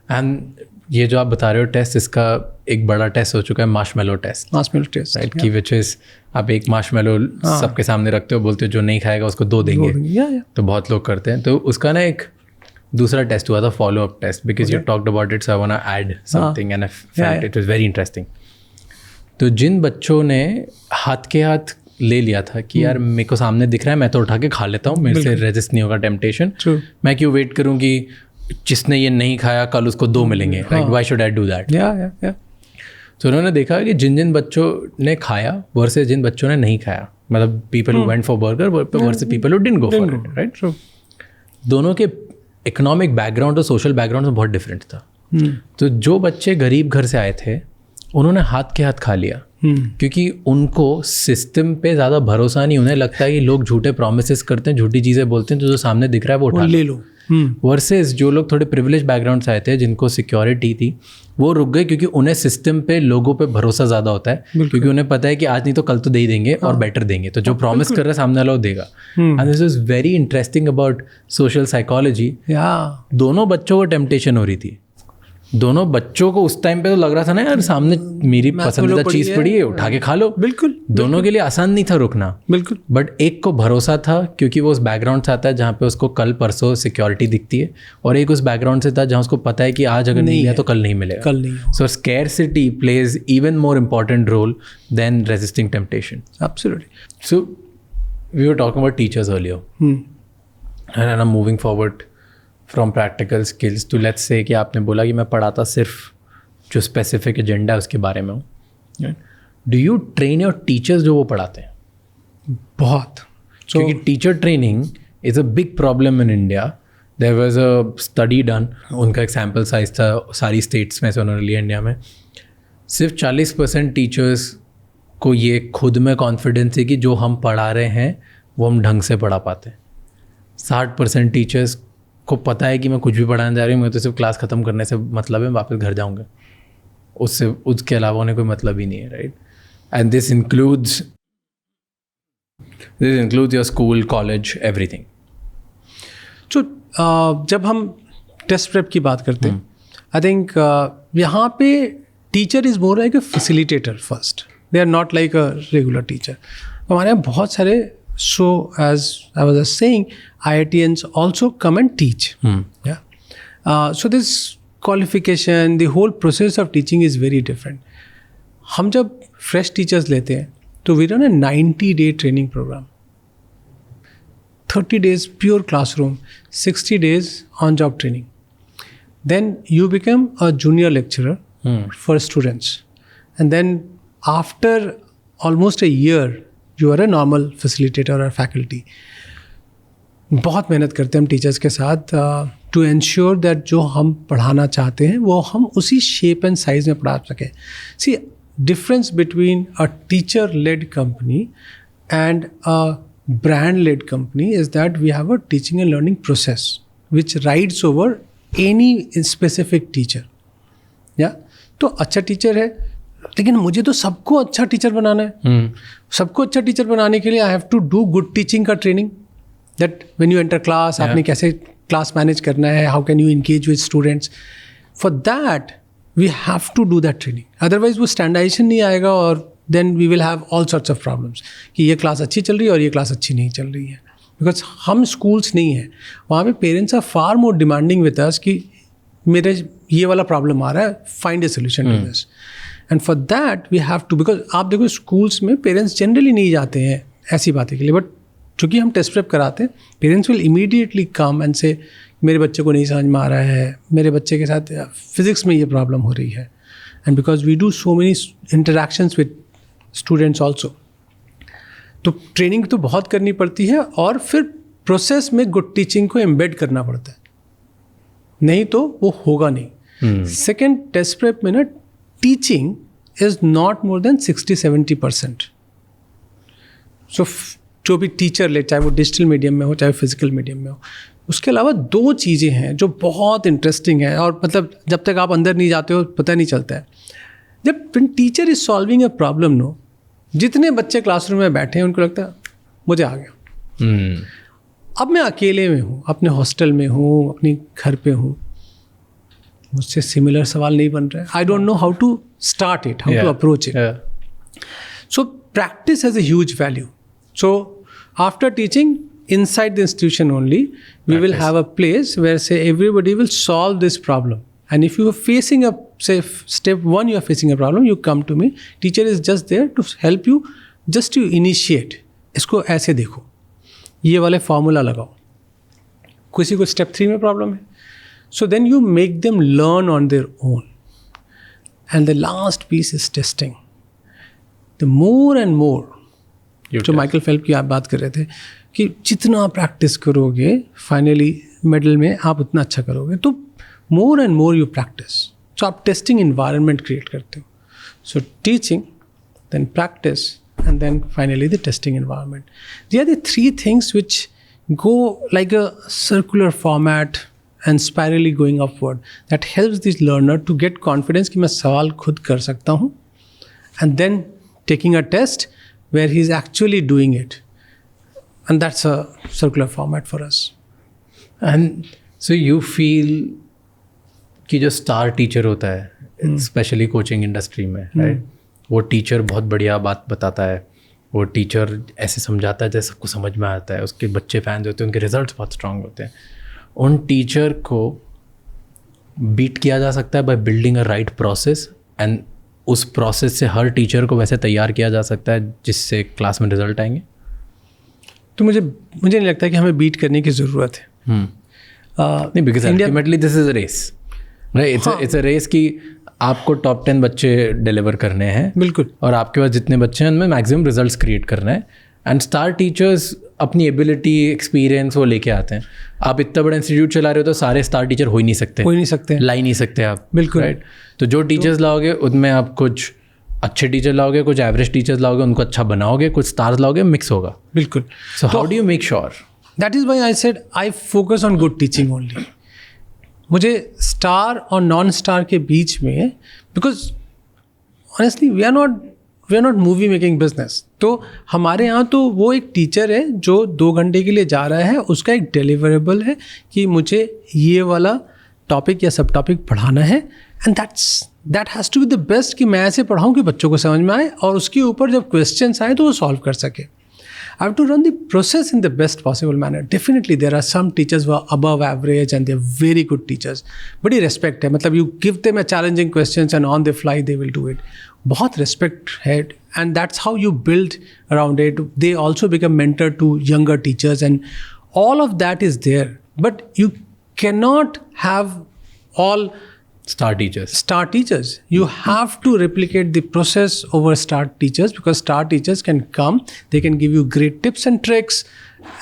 And ये जो आप बता रहे हो टेस्ट, इसका एक बड़ा टेस्ट हो चुका है मार्शमेलो टेस्ट. राइट, की विच इज आप एक मार्शमेलो सबके सामने रखते हो, बोलते हो जो नहीं खाएगा उसको 2 देंगे. तो बहुत लोग करते हैं. तो उसका ना एक दूसरा टेस्ट हुआ था, follow up test, because you talked about it, so I want to add something and I felt it was very interesting. तो जिन बच्चों ने हाथ के हाथ ले लिया था कि यार मेरे को सामने दिख रहा है, मैं तो उठा के खा लेता हूँ, मेरे से रेजिस्ट नहीं होगा टेम्पटेशन, मैं क्यों वेट करूँ कि जिसने ये नहीं खाया कल उसको 2 मिलेंगे, like why should I do that. तो उन्होंने देखा कि जिन जिन बच्चों ने खाया वर्सेस जिन बच्चों ने नहीं खाया, मतलब people who went for burger versus people who didn't go for it, right. दोनों के इकोनॉमिक बैकग्राउंड और सोशल बैकग्राउंड में बहुत डिफरेंट था. तो जो बच्चे गरीब घर से आए थे उन्होंने हाथ के हाथ खा लिया, क्योंकि उनको सिस्टम पे ज़्यादा भरोसा नहीं. उन्हें लगता है कि लोग झूठे प्रोमिसेस करते हैं, झूठी चीज़ें बोलते हैं, तो जो सामने दिख रहा है वो उठा ले लो. वर्सेस जो लोग थोड़े प्रिविलेज बैकग्राउंड से आए थे, जिनको सिक्योरिटी थी, वो रुक गए, क्योंकि उन्हें सिस्टम पे, लोगों पे भरोसा ज़्यादा होता है, क्योंकि उन्हें पता है कि आज नहीं तो कल तो दे ही देंगे और बेटर देंगे, तो जो प्रॉमिस कर रहा है सामने वाला वो देगा. And this is very interesting about social psychology. दोनों बच्चों को टेम्पटेशन हो रही थी. दोनों बच्चों को उस टाइम पे तो लग रहा था ना यार सामने मेरी पसंदीदा चीज़ पड़ी है, उठा के खा लो. बिल्कुल. दोनों के लिए आसान नहीं था रुकना. बिल्कुल. बट एक को भरोसा था क्योंकि वो उस बैकग्राउंड से आता है जहाँ पे उसको कल परसों सिक्योरिटी दिखती है, और एक उस बैकग्राउंड से था जहाँ उसको पता है कि आज अगर नहीं मिला तो कल नहीं मिलेगा. कल नहीं. So scarcity plays even more important role than resisting temptation. Absolutely. So we were talking about teachers earlier, and I am moving forward from practical skills to let's say कि आपने बोला कि मैं पढ़ाता सिर्फ जो स्पेसिफिक एजेंडा है उसके बारे में हूँ. Do you train your teachers जो वो पढ़ाते हैं? बहुत. क्योंकि teacher training is a big problem in India. There was a study done, उनका एक सैम्पल साइज था सारी स्टेट्स में से उन्होंने लिया इंडिया में. सिर्फ 40% टीचर्स को ये खुद में कॉन्फिडेंस है कि जो हम पढ़ा रहे हैं वो हम ढंग से पढ़ा पाते हैं. 60% टीचर्स को पता है कि मैं कुछ भी पढ़ाने जा रही हूँ, मैं तो सिर्फ क्लास ख़त्म करने से मतलब है, वापस घर जाऊँगा, उसके अलावा उन्हें कोई मतलब ही नहीं है. Right. And this includes your school, college, everything. तो जब हम टेस्ट प्रेप की बात करते हैं, आई थिंक यहाँ पे teacher is more like a facilitator first. They are not like a regular teacher. हमारे यहाँ बहुत सारे, so as I was just saying, IITians also come and teach. So this qualification, the whole process of teaching is very different. हम जब fresh teachers लेते हैं तो we run a 90-day training program. 30 days pure classroom, 60 days on-job training. Then you become a junior lecturer for students. And then after almost a year, you are a normal facilitator और faculty. बहुत मेहनत करते हैं हम teachers के साथ to ensure that जो हम पढ़ाना चाहते हैं वो हम उसी शेप एंड साइज में पढ़ा सकें. See difference between a teacher led company and a brand led company is that we have a teaching and learning process which rides over any specific teacher. या तो अच्छा टीचर है, लेकिन मुझे तो सबको अच्छा टीचर बनाना है. सबको अच्छा टीचर बनाने के लिए I have to do good teaching का training. That when you enter class, आपने कैसे क्लास मैनेज करना है, how can you engage with students. For that we have to do that training. Otherwise वो स्टैंडर्डाइजेशन नहीं आएगा और then we will have all sorts of problems कि ये क्लास अच्छी चल रही है और ये क्लास अच्छी नहीं चल रही है. बिकॉज हम स्कूल्स नहीं हैं, वहाँ पे parents are far more demanding with us कि मेरे ये वाला प्रॉब्लम आ रहा है, find a solution to this. And for that we have to, because आप देखो स्कूल्स में पेरेंट्स जनरली नहीं जाते हैं ऐसी बातें के लिए, बट चूँकि हम टेस्ट प्रेप कराते हैं, parents will immediately come and से मेरे बच्चे को नहीं समझ में आ रहा है, मेरे बच्चे के साथ फिज़िक्स में ये प्रॉब्लम हो रही है. And because we do so many interactions with students also, तो ट्रेनिंग तो बहुत करनी पड़ती है और फिर प्रोसेस में गुड टीचिंग को एम्बेड करना पड़ता है, नहीं तो वो होगा नहीं. सेकेंड टेस्ट प्रेप में ना teaching is not more than 60-70%. सो जो भी टीचर ले, चाहे वो डिजिटल मीडियम में हो चाहे फिजिकल मीडियम में हो, उसके अलावा 2 चीज़ें हैं जो बहुत इंटरेस्टिंग है और मतलब जब तक आप अंदर नहीं जाते हो पता नहीं चलता है. जब teacher is solving a problem no, जितने बच्चे क्लासरूम में बैठे हैं उनको लगता है मुझे आ गया। अब मैं अकेले में हूँ, अपने हॉस्टल में हूँ, अपने घर पे हूँ, मुझसे सिमिलर सवाल नहीं बन रहा है। I don't know how to start it, how to approach it. So practice has a huge value. So after teaching inside the institution only, we will have a place where say everybody will solve this problem. And if you are facing a, say step 1 you are facing a problem, you come to me. Teacher is just there to help you, just to initiate. इसको ऐसे देखो, ये वाले formula लगाओ. किसी को step 3 में problem है, so then you make them learn on their own. And the last piece is testing. The more and more, जो माइकल फेल्प की आप बात कर रहे थे कि जितना प्रैक्टिस करोगे फाइनली मेडल में आप उतना अच्छा करोगे, तो more and more you practice. So आप टेस्टिंग इन्वायरमेंट क्रिएट करते हो. So teaching, then practice, and then finally the testing environment. They are the 3 things which go like a circular format and spirally going upward. That helps this learner to get confidence कि मैं सवाल खुद कर सकता हूँ, and then taking a test where he is actually doing it. And that's a circular format for us. And so you feel कि जो star teacher होता है स्पेशली कोचिंग इंडस्ट्री में, राइट, वो टीचर बहुत बढ़िया बात बताता है, वो टीचर ऐसे समझाता है जैसे सबको समझ में आता है, उसके बच्चे फैंस होते हैं, उनके रिजल्ट्स बहुत स्ट्रांग होते हैं. उन टीचर को बीट किया जा सकता है by building a right process, and उस प्रोसेस से हर टीचर को वैसे तैयार किया जा सकता है जिससे क्लास में रिजल्ट आएंगे. तो मुझे नहीं लगता कि हमें बीट करने की ज़रूरत है. नहीं, because ultimately this is a race, right. It's a race कि आपको टॉप 10 बच्चे डिलीवर करने हैं. बिल्कुल. और आपके पास जितने बच्चे हैं उनमें मैक्सिमम रिजल्ट्स क्रिएट करना है. एंड स्टार टीचर्स अपनी एबिलिटी, एक्सपीरियंस वो लेके आते हैं. आप इतना बड़ा इंस्टीट्यूट चला रहे हो तो सारे स्टार टीचर हो ही नहीं सकते, ला ही नहीं सकते आप. बिल्कुल, राइट. तो जो टीचर्स लाओगे उनमें आप कुछ अच्छे टीचर लाओगे, कुछ एवरेज टीचर्स लाओगे, उनको अच्छा बनाओगे, कुछ स्टार्स लाओगे, मिक्स होगा. बिल्कुल. So how do you make sure? That is why I said I focus on good teaching only. मुझे स्टार और नॉन स्टार के बीच में, because honestly we are not movie making business. तो हमारे यहाँ तो वो एक टीचर है जो 2 घंटे के लिए जा रहा है, उसका एक डिलीवरेबल है कि मुझे ये वाला टॉपिक या सब टॉपिक पढ़ाना है, and that has to be the best कि मैं ऐसे पढ़ाऊँ कि बच्चों को समझ में आए और उसके ऊपर जब क्वेश्चंस आए तो वो सॉल्व कर सके. I have to run the process in the best possible manner. Definitely there are some teachers who are above average and they're very good teachers. बड़ी respect है, मतलब you give them a challenging questions and on the fly they will do it. बहुत respect है, and that's how you build around it. They also become mentor to younger teachers and all of that is there. But you cannot have all star teachers. You have to replicate the process over star teachers, because star teachers can come, they can give you great tips and tricks,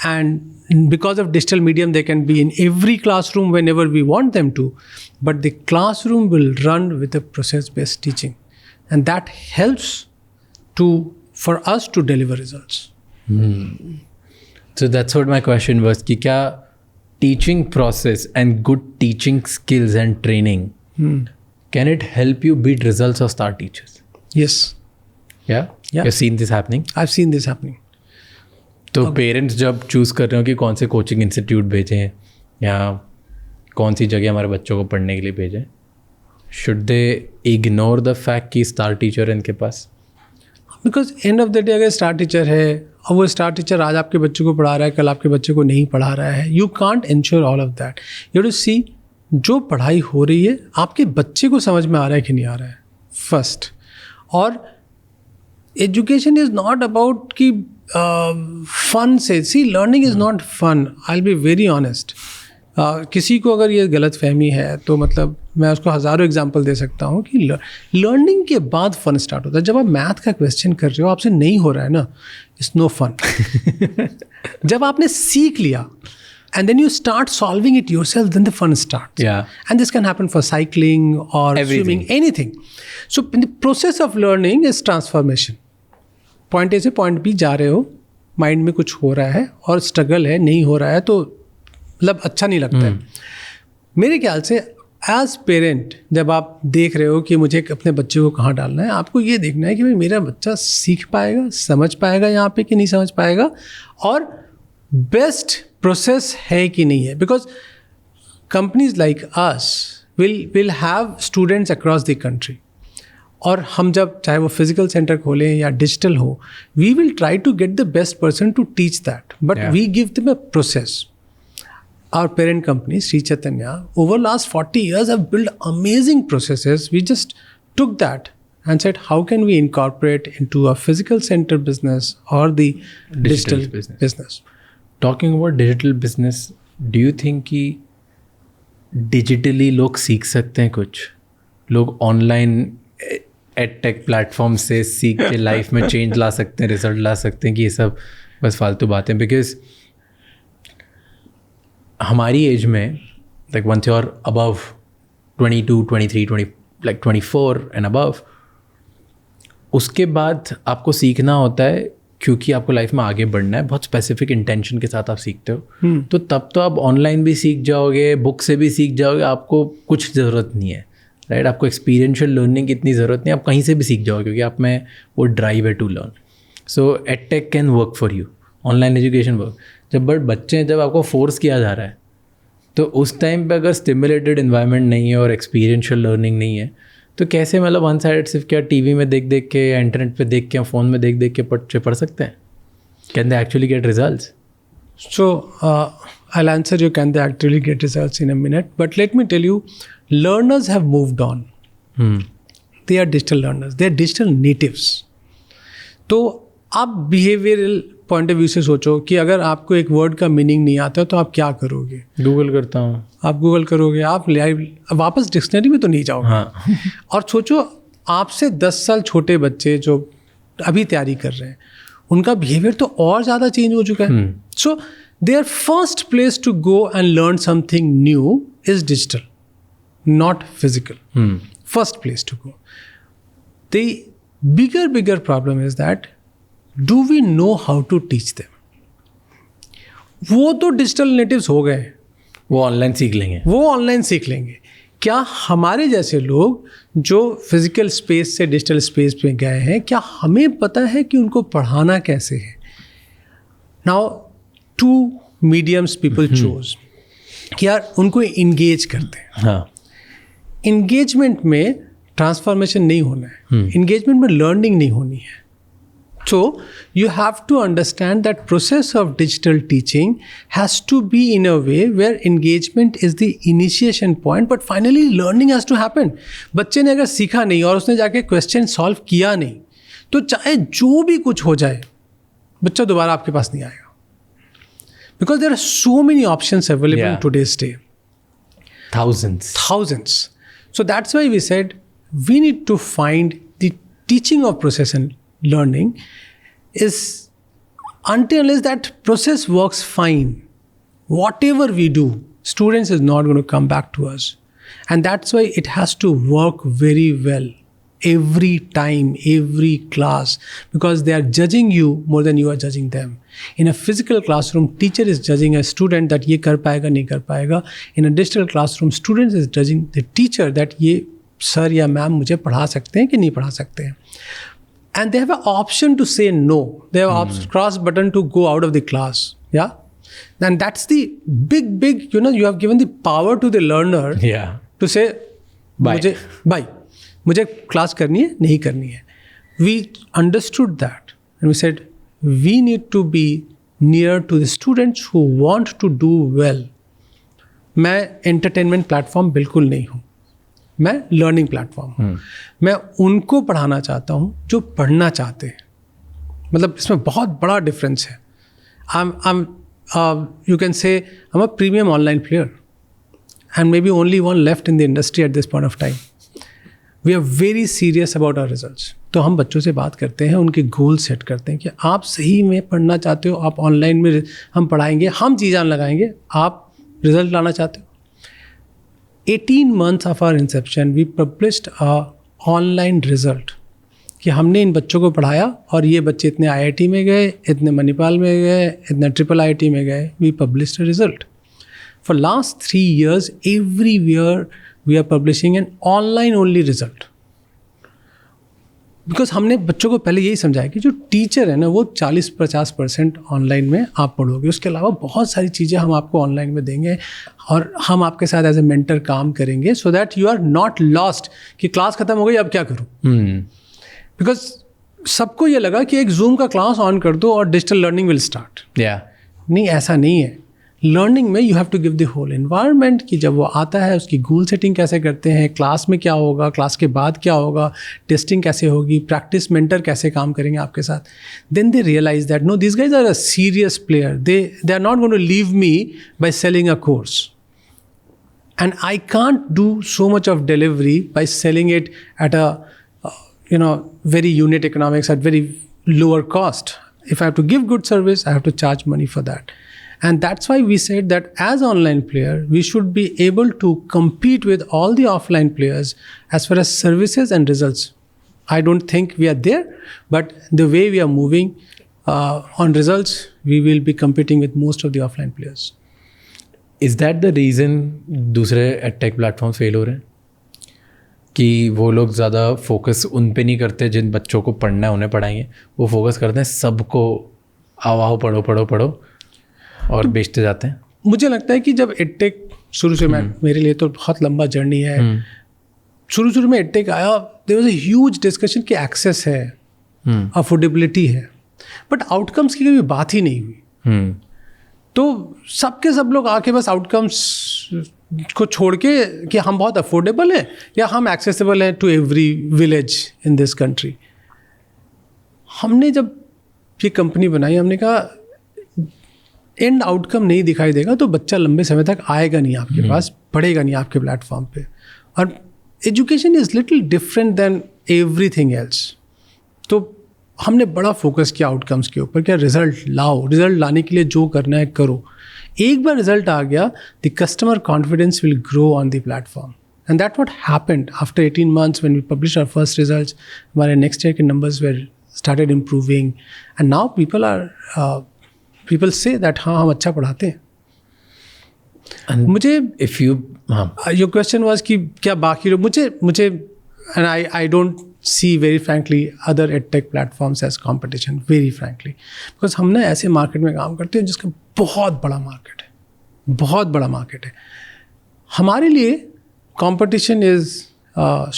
and because of digital medium they can be in every classroom whenever we want them to, but the classroom will run with a process based teaching, and that helps for us to deliver results. So that's what my question was, कि क्या teaching process and good teaching skills and training, can it help you beat results of star teachers? Yes. Yeah? You've seen this happening? I've seen this happening. तो parents जब choose कर रहे हो कि कौन से कोचिंग इंस्टीट्यूट भेजें या कौन सी जगह हमारे बच्चों को पढ़ने के लिए भेजें, should they ignore the fact कि स्टार टीचर है इनके पास? Because end of the day अगर स्टार टीचर है और वो स्टार टीचर आज आपके बच्चों को पढ़ा रहा है, कल आपके बच्चे को नहीं पढ़ा रहा है, you can't ensure all of that. You to see जो पढ़ाई हो रही है आपके बच्चे को समझ में आ रहा है कि नहीं आ रहा है फर्स्ट. और एजुकेशन इज़ नॉट अबाउट कि फन से, see learning is not fun. I will be very honest. किसी को अगर ये गलत फहमी है तो मतलब मैं उसको हज़ारों एग्जांपल दे सकता हूँ कि लर्निंग के बाद फ़न स्टार्ट होता है. जब आप मैथ का क्वेश्चन कर रहे हो, आपसे नहीं हो रहा है ना, इट्स नो फन. जब आपने सीख लिया and then you start solving it yourself, then the fun starts. Yeah. And this can happen for cycling or swimming, anything. So in the process of learning is transformation. Point A से point B जा रहे हो, mind में कुछ हो रहा है और स्ट्रगल है, नहीं हो रहा है तो मतलब अच्छा नहीं लगता है. मेरे ख्याल से एज पेरेंट जब आप देख रहे हो कि मुझे अपने बच्चे को कहाँ डालना है, आपको ये देखना है कि भाई मेरा बच्चा सीख पाएगा, समझ पाएगा यहाँ पे कि नहीं समझ पाएगा, और बेस्ट प्रोसेस है कि नहीं है. Because companies like us will have students across the country, और हम जब चाहे वो फिजिकल सेंटर खोलें या डिजिटल हो, we will try to get the best person to teach that, but we give them a process. Our parent company, Sri Chaitanya, over last 40 years have built amazing processes. We just took that and said, how can we incorporate into a physical center business or the digital business? Talking about digital business, do you think कि digitally लोग सीख सकते हैं कुछ? लोग online edtech platform से सीख के लाइफ में चेंज ला सकते हैं, रिजल्ट ला सकते हैं, कि ये सब बस फालतू बातें? बिकॉज हमारी एज में like once you are above 22, 23, 20 like 24 and above, उसके बाद आपको सीखना होता है क्योंकि आपको लाइफ में आगे बढ़ना है, बहुत स्पेसिफिक इंटेंशन के साथ आप सीखते हो. तो तब तो आप ऑनलाइन भी सीख जाओगे, बुक से भी सीख जाओगे, आपको कुछ ज़रूरत नहीं है, राइट? आपको एक्सपीरियंशियल लर्निंग की इतनी ज़रूरत नहीं, आप कहीं से भी सीख जाओगे क्योंकि आप में वो ड्राइव है to learn. So edtech can work for you, online education work. जब बच्चे जब आपको फोर्स किया जा रहा है, तो उस टाइम पे अगर स्टिमुलेटेड इन्वायरमेंट नहीं है और एक्सपीरियंशियल लर्निंग नहीं है, तो कैसे मतलब वन साइडेड सिर्फ क्या टीवी में देख देख के या इंटरनेट पे देख के या फ़ोन में देख देख के बच्चे पढ़ सकते हैं? Can they actually get results? So I'll answer you, can they actually get results, in a minute. But let me tell you, learners have moved on. They are digital learners. They are digital natives. तो आप behavioural point of view से सोचो कि अगर आपको एक word का meaning नहीं आता तो आप क्या करोगे? गूगल करता हूँ. आप गूगल करोगे, आप वापस डिक्शनरी में तो नहीं जाओगे. हाँ. और सोचो आपसे 10 साल छोटे बच्चे जो अभी तैयारी कर रहे हैं, उनका बिहेवियर तो और ज़्यादा चेंज हो चुका है. So their first place to go and learn something new is digital, not physical. First place to go. The bigger problem is that do we know how to teach them? वो तो digital natives हो गए, वो online सीख लेंगे. क्या हमारे जैसे लोग जो फिजिकल स्पेस से डिजिटल स्पेस पे गए हैं, क्या हमें पता है कि उनको पढ़ाना कैसे है? नाउ 2 मीडियम्स पीपल चूज कि यार उनको इंगेज करते हैं. हाँ. इंगेजमेंट में ट्रांसफॉर्मेशन नहीं होना है, इंगेजमेंट में लर्निंग नहीं होनी है. So you have to understand that process of digital teaching has to be in a way where engagement is the initiation point, but finally learning has to happen. बच्चे ने अगर सीखा नहीं और उसने जाके क्वेश्चन सॉल्व किया नहीं, तो चाहे जो भी कुछ हो जाए, बच्चा दोबारा आपके पास नहीं आएगा. Because there are so many options available in today's day. Thousands. So that's why we said we need to find the teaching of process and learning is, until unless that process works fine, whatever we do, students is not going to come back to us. And that's why it has to work very well every time, every class, because they are judging you more than you are judging them. In a physical classroom, teacher is judging a student that ये कर पाएगा नहीं कर पाएगा. In a digital classroom, students is judging the teacher that ये sir या ma'am मुझे पढ़ा सकते हैं कि नहीं पढ़ा सकते हैं. And they have an option to say no. They have a cross button to go out of the class. Yeah. And that's the big, you have given the power to the learner to say, bye. मुझे class करनी है, नहीं करनी है. We understood that. And we said, we need to be near to the students who want to do well. मैं entertainment platform बिल्कुल नहीं हूँ. मैं लर्निंग प्लेटफॉर्म हूँ. मैं उनको पढ़ाना चाहता हूँ जो पढ़ना चाहते हैं. मतलब इसमें बहुत बड़ा डिफरेंस है. You can say I'm a premium online player and maybe only one left in the industry at this point of time. We are very serious about our results. तो हम बच्चों से बात करते हैं, उनके गोल सेट करते हैं कि आप सही में पढ़ना चाहते हो, आप ऑनलाइन में हम पढ़ाएंगे, हम चीज़ें लगाएंगे, आप रिजल्ट लाना चाहते हो. 18 months of our inception, we published a online result कि हमने इन बच्चों को पढ़ाया और ये बच्चे इतने IIT में गए, इतने मणिपाल में गए, इतने IIIT में गए. We published a result. For last 3 years, everywhere we are publishing an online only result, because हमने बच्चों को पहले यही समझाया कि जो टीचर है ना वो 40-50% ऑनलाइन में आप पढ़ोगे, उसके अलावा बहुत सारी चीज़ें हम आपको ऑनलाइन में देंगे और हम आपके साथ एज ए मेंटर काम करेंगे so that you are not lost कि क्लास खत्म हो गई अब क्या करूँ। बिकॉज सबको ये लगा कि एक जूम का क्लास ऑन कर दो और डिजिटल लर्निंग विल स्टार्ट। नहीं, ऐसा नहीं है। लर्निंग में you have to give the whole environment कि जब वो आता है उसकी गोल सेटिंग कैसे करते हैं, क्लास में क्या होगा, क्लास के बाद क्या होगा, टेस्टिंग कैसे होगी, प्रैक्टिस मेंटर कैसे काम करेंगे आपके साथ। Then they realize that no this guys are a serious player, they are not going to leave me by selling a course and I can't do so much of delivery by selling it at a very unit economics at very lower cost. If I have to give good service, I have to charge money for that. And that's why we said that as online player, we should be able to compete with all the offline players as far as services and results. I don't think we are there, but the way we are moving on results, we will be competing with most of the offline players. Is that the reason दूसरे edtech platforms fail हो रहे हैं? कि वो लोग ज़्यादा focus उन पे नहीं करते जिन बच्चों को पढ़ना है उन्हें पढ़ाएंगे, वो फोकस करते हैं सबको आओ पढ़ो पढ़ो पढ़ो और बेचते जाते हैं। मुझे लगता है कि जब एडटेक शुरू से मेरे लिए तो बहुत लंबा जर्नी है। शुरू में एडटेक आया, there was a huge discussion कि एक्सेस है, अफोर्डेबिलिटी है, बट आउटकम्स की कभी बात ही नहीं हुई। तो सब लोग आके बस आउटकम्स को छोड़ के कि हम बहुत अफोर्डेबल हैं या हम एक्सेसिबल हैं to every village in this country. हमने जब ये कंपनी बनाई, हमने कहा एंड आउटकम नहीं दिखाई देगा तो बच्चा लंबे समय तक आएगा नहीं आपके पास, पढ़ेगा नहीं आपके प्लेटफॉर्म पे। और education is little different than everything else. तो हमने बड़ा फोकस किया आउटकम्स के ऊपर, क्या रिजल्ट लाओ, रिजल्ट लाने के लिए जो करना है करो। एक बार रिजल्ट आ गया, the customer confidence will grow on the platform and that what happened after 18 months when we publish our first results. हमारे नेक्स्ट ईयर के numbers were started improving and now people say that हाँ हम अच्छा पढ़ाते हैं। मुझे if you your question was कि क्या बाकी लोग मुझे and I don't see very frankly other edtech platforms as competition, very frankly, because हम ना ऐसे मार्केट में काम करते हैं जिसका बहुत बड़ा मार्केट है। हमारे लिए competition is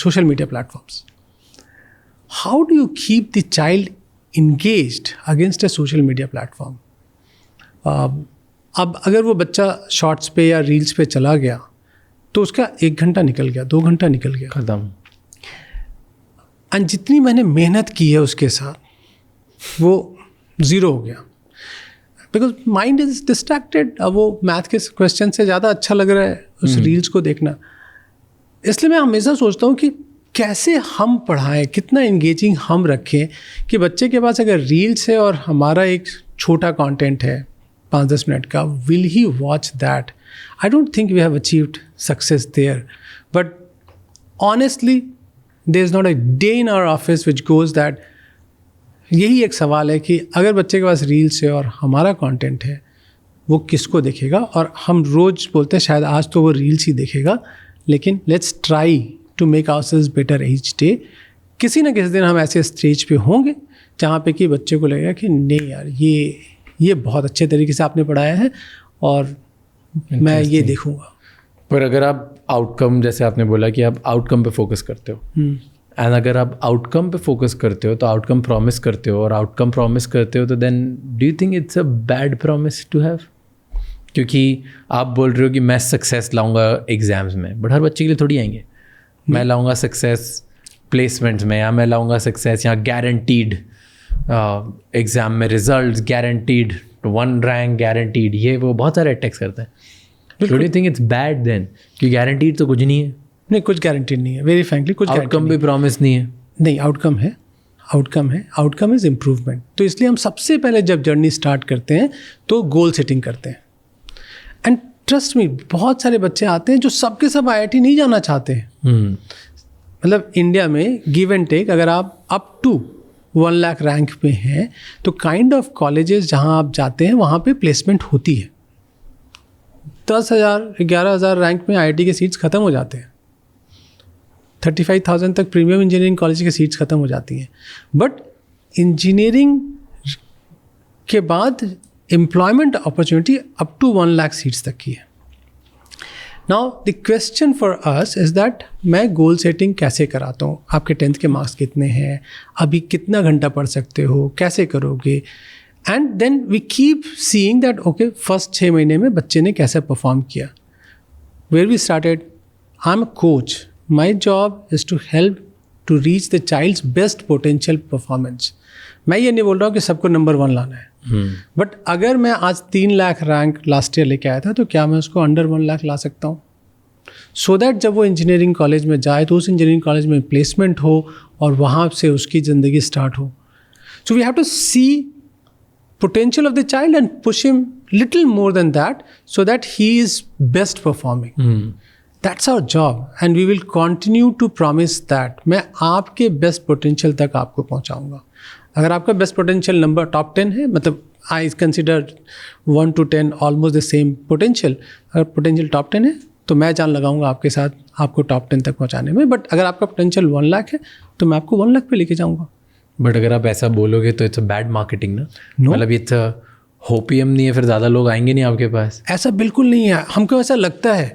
social media platforms. How do you keep the child engaged against a social media platform? अब अगर वो बच्चा शॉर्ट्स पे या रील्स पे चला गया तो उसका 1 घंटा निकल गया, 2 घंटा निकल गया, खत्म। एंड जितनी मैंने मेहनत की है उसके साथ वो ज़ीरो हो गया, बिकॉज माइंड इज डिस्ट्रैक्टेड। अब वो मैथ के क्वेश्चन से ज़्यादा अच्छा लग रहा है उस रील्स को देखना। इसलिए मैं हमेशा सोचता हूँ कि कैसे हम पढ़ाएं, कितना इंगेजिंग हम रखें कि बच्चे के पास अगर रील्स है और हमारा एक छोटा कंटेंट है 5-10 मिनट का, will he watch that? I don't think we have achieved success there, but honestly there is not a day in our office which goes that यही एक सवाल है कि अगर बच्चे के पास रील्स है और हमारा कंटेंट है वो किसको देखेगा। और हम रोज़ बोलते हैं शायद आज तो वो रील्स ही देखेगा, लेकिन let's try to make ourselves better each day. किसी ना किसी दिन हम ऐसे स्टेज पे होंगे जहाँ पे कि बच्चे को लगेगा कि नहीं यार ये बहुत अच्छे तरीके से आपने पढ़ाया है और मैं ये देखूँगा। पर अगर आप आउटकम, जैसे आपने बोला कि आप आउटकम पे फोकस करते हो, एंड अगर आप आउटकम पे फोकस करते हो तो आउटकम प्रॉमिस करते हो, और आउटकम प्रॉमिस करते हो तो then do you think it's a bad promise to have? क्योंकि आप बोल रहे हो कि मैं सक्सेस लाऊंगा एग्जाम्स में, बट हर बच्चे के लिए थोड़ी आएंगे। मैं लाऊंगा सक्सेस प्लेसमेंट्स में, या मैं लाऊंगा सक्सेस यहाँ गारंटीड एग्ज़ाम में रिजल्ट गारंटीड, 1 रैंक गारंटीड, ये वो बहुत सारे अटैक्स करते हैं। Do you think it's bad then? कि गारंटीड तो कुछ नहीं है। नहीं, कुछ गारंटीड नहीं है, वेरी फ्रैंकली। कुछ आउटकम भी प्रॉमिस नहीं है। नहीं, आउटकम इज इम्प्रूवमेंट। तो इसलिए हम सबसे पहले जब जर्नी स्टार्ट करते हैं तो गोल सेटिंग करते हैं। एंड ट्रस्ट मी, बहुत सारे बच्चे आते हैं जो सबके सब IIT नहीं जाना चाहते हैं। मतलब इंडिया में गिव एंड टेक, अगर आप अप टू 1 लाख रैंक पे हैं तो काइंड ऑफ कॉलेजेस जहाँ आप जाते हैं वहाँ पे प्लेसमेंट होती है। 10,000 11,000 रैंक में IIT के सीट्स ख़त्म हो जाते हैं। 35,000 तक प्रीमियम इंजीनियरिंग कॉलेज की सीट्स ख़त्म हो जाती हैं, बट इंजीनियरिंग के बाद employment opportunity up to 1 lakh seats तक की है. Now the question for us is that मैं गोल सेटिंग कैसे कराता हूँ. आपके 10th के मार्क्स कितने हैं, अभी कितना घंटा पढ़ सकते हो, कैसे करोगे. And then we keep seeing that okay first 6 महीने में बच्चे ने कैसे परफॉर्म किया. Where we started, I am a coach, my job is to help to reach the child's best potential performance. मैं ये नहीं बोल रहा हूँ कि सबको नंबर 1 लाना है, बट अगर मैं आज 3 लाख रैंक लास्ट ईयर लेके आया था तो क्या मैं उसको अंडर 1 लाख ला सकता हूँ, सो दैट जब वो इंजीनियरिंग कॉलेज में जाए तो उस इंजीनियरिंग कॉलेज में प्लेसमेंट हो और वहाँ से उसकी ज़िंदगी स्टार्ट हो. So we have to see potential of the child and push him little more than that so that he is best performing. That's our job and we will continue to promise that. मैं आपके best potential तक आपको पहुंचाऊंगा. अगर आपका best potential number top 10 है, मतलब I consider 1 to 10 almost the same potential. अगर potential top 10 है तो मैं जान लगाऊंगा आपके साथ आपको top 10 तक पहुंचाने में. बट अगर आपका potential 1 लाख है तो मैं आपको 1 लाख पे लेके जाऊंगा. बट अगर आप ऐसा बोलोगे तो इट्स अ बैड मार्केटिंग ना. मतलब इट्स अ होपियम नहीं है, फिर ज़्यादा लोग आएंगे नहीं आपके पास. ऐसा बिल्कुल नहीं है, हमको ऐसा लगता है.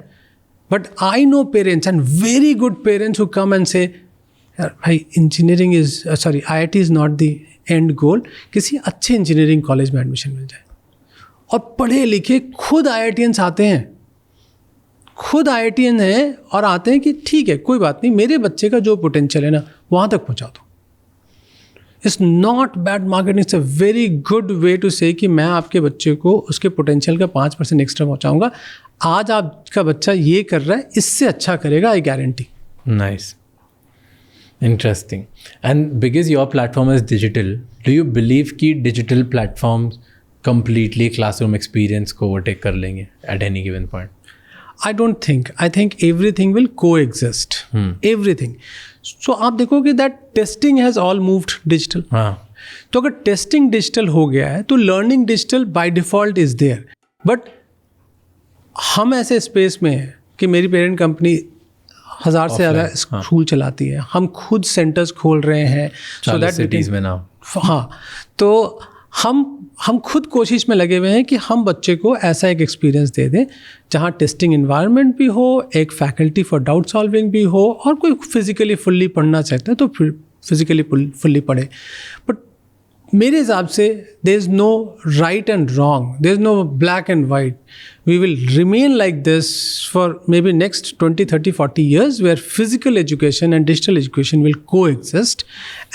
But I know parents and very good parents who come and say यार भाई engineering is sorry IIT is not the end goal. किसी अच्छे इंजीनियरिंग कॉलेज में एडमिशन मिल जाए. और पढ़े लिखे खुद IITians आते हैं, खुद IITian हैं और आते हैं कि ठीक है कोई बात नहीं, मेरे बच्चे का जो पोटेंशियल है ना वहाँ तक पहुँचा दो. It's not bad marketing, it's a very good way to say कि मैं आपके बच्चे को उसके पोटेंशियल का 5% एक्स्ट्रा पहुंचाऊंगा. आज आपका बच्चा ये कर रहा है, इससे अच्छा करेगा, I guarantee. Nice, interesting. And because your platform is digital, do you believe कि digital platforms completely classroom experience को ओवरटेक कर लेंगे at any given point? I don't think. I think everything will coexist. Everything. So आप देखोगे that testing has all moved digital. हाँ. तो अगर testing digital हो गया है तो learning digital by default is there. But हम ऐसे स्पेस में हैं कि मेरी पेरेंट कंपनी 1000 से ज़्यादा स्कूल चलाती है. हम खुद सेंटर्स खोल रहे हैं सो दैट सिटीज़ में ना. हाँ, तो हम खुद कोशिश में लगे हुए हैं कि हम बच्चे को ऐसा एक एक्सपीरियंस दे दें जहाँ टेस्टिंग इन्वायरमेंट भी हो, एक फैकल्टी फॉर डाउट सॉल्विंग भी हो, और कोई फिजिकली फुल्ली पढ़ना चाहता है तो फिजिकली फुल्ली पढ़े. बट मेरे हिसाब से there is no right and wrong, there is no black and white. We will remain like this for maybe next 20, 30, 40 years where physical education and digital education will coexist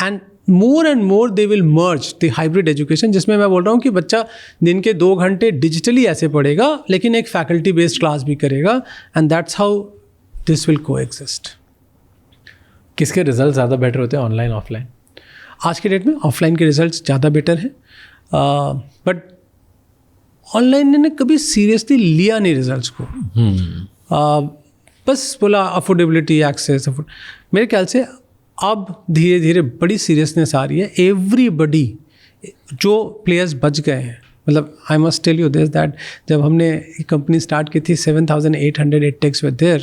and more and more they will merge the hybrid education, जिसमें मैं बोल रहा हूँ कि बच्चा दिन के 2 घंटे डिजिटली ऐसे पढ़ेगा लेकिन एक फैकल्टी बेस्ड क्लास भी करेगा, and that's how this will coexist. किसके रिजल्ट ज़्यादा बेटर होते हैं, ऑनलाइन ऑफलाइन? आज के डेट में ऑफलाइन के रिजल्ट्स ज़्यादा बेटर हैं, बट ऑनलाइन ने कभी सीरियसली लिया नहीं रिजल्ट्स को. बस बोला अफोर्डेबिलिटी, एक्सेस. मेरे ख्याल से अब धीरे धीरे बड़ी सीरियसनेस आ रही है. एवरीबडी, जो प्लेयर्स बच गए हैं, मतलब I must tell you this that जब हमने कंपनी स्टार्ट की थी 7,800 edtechs were there.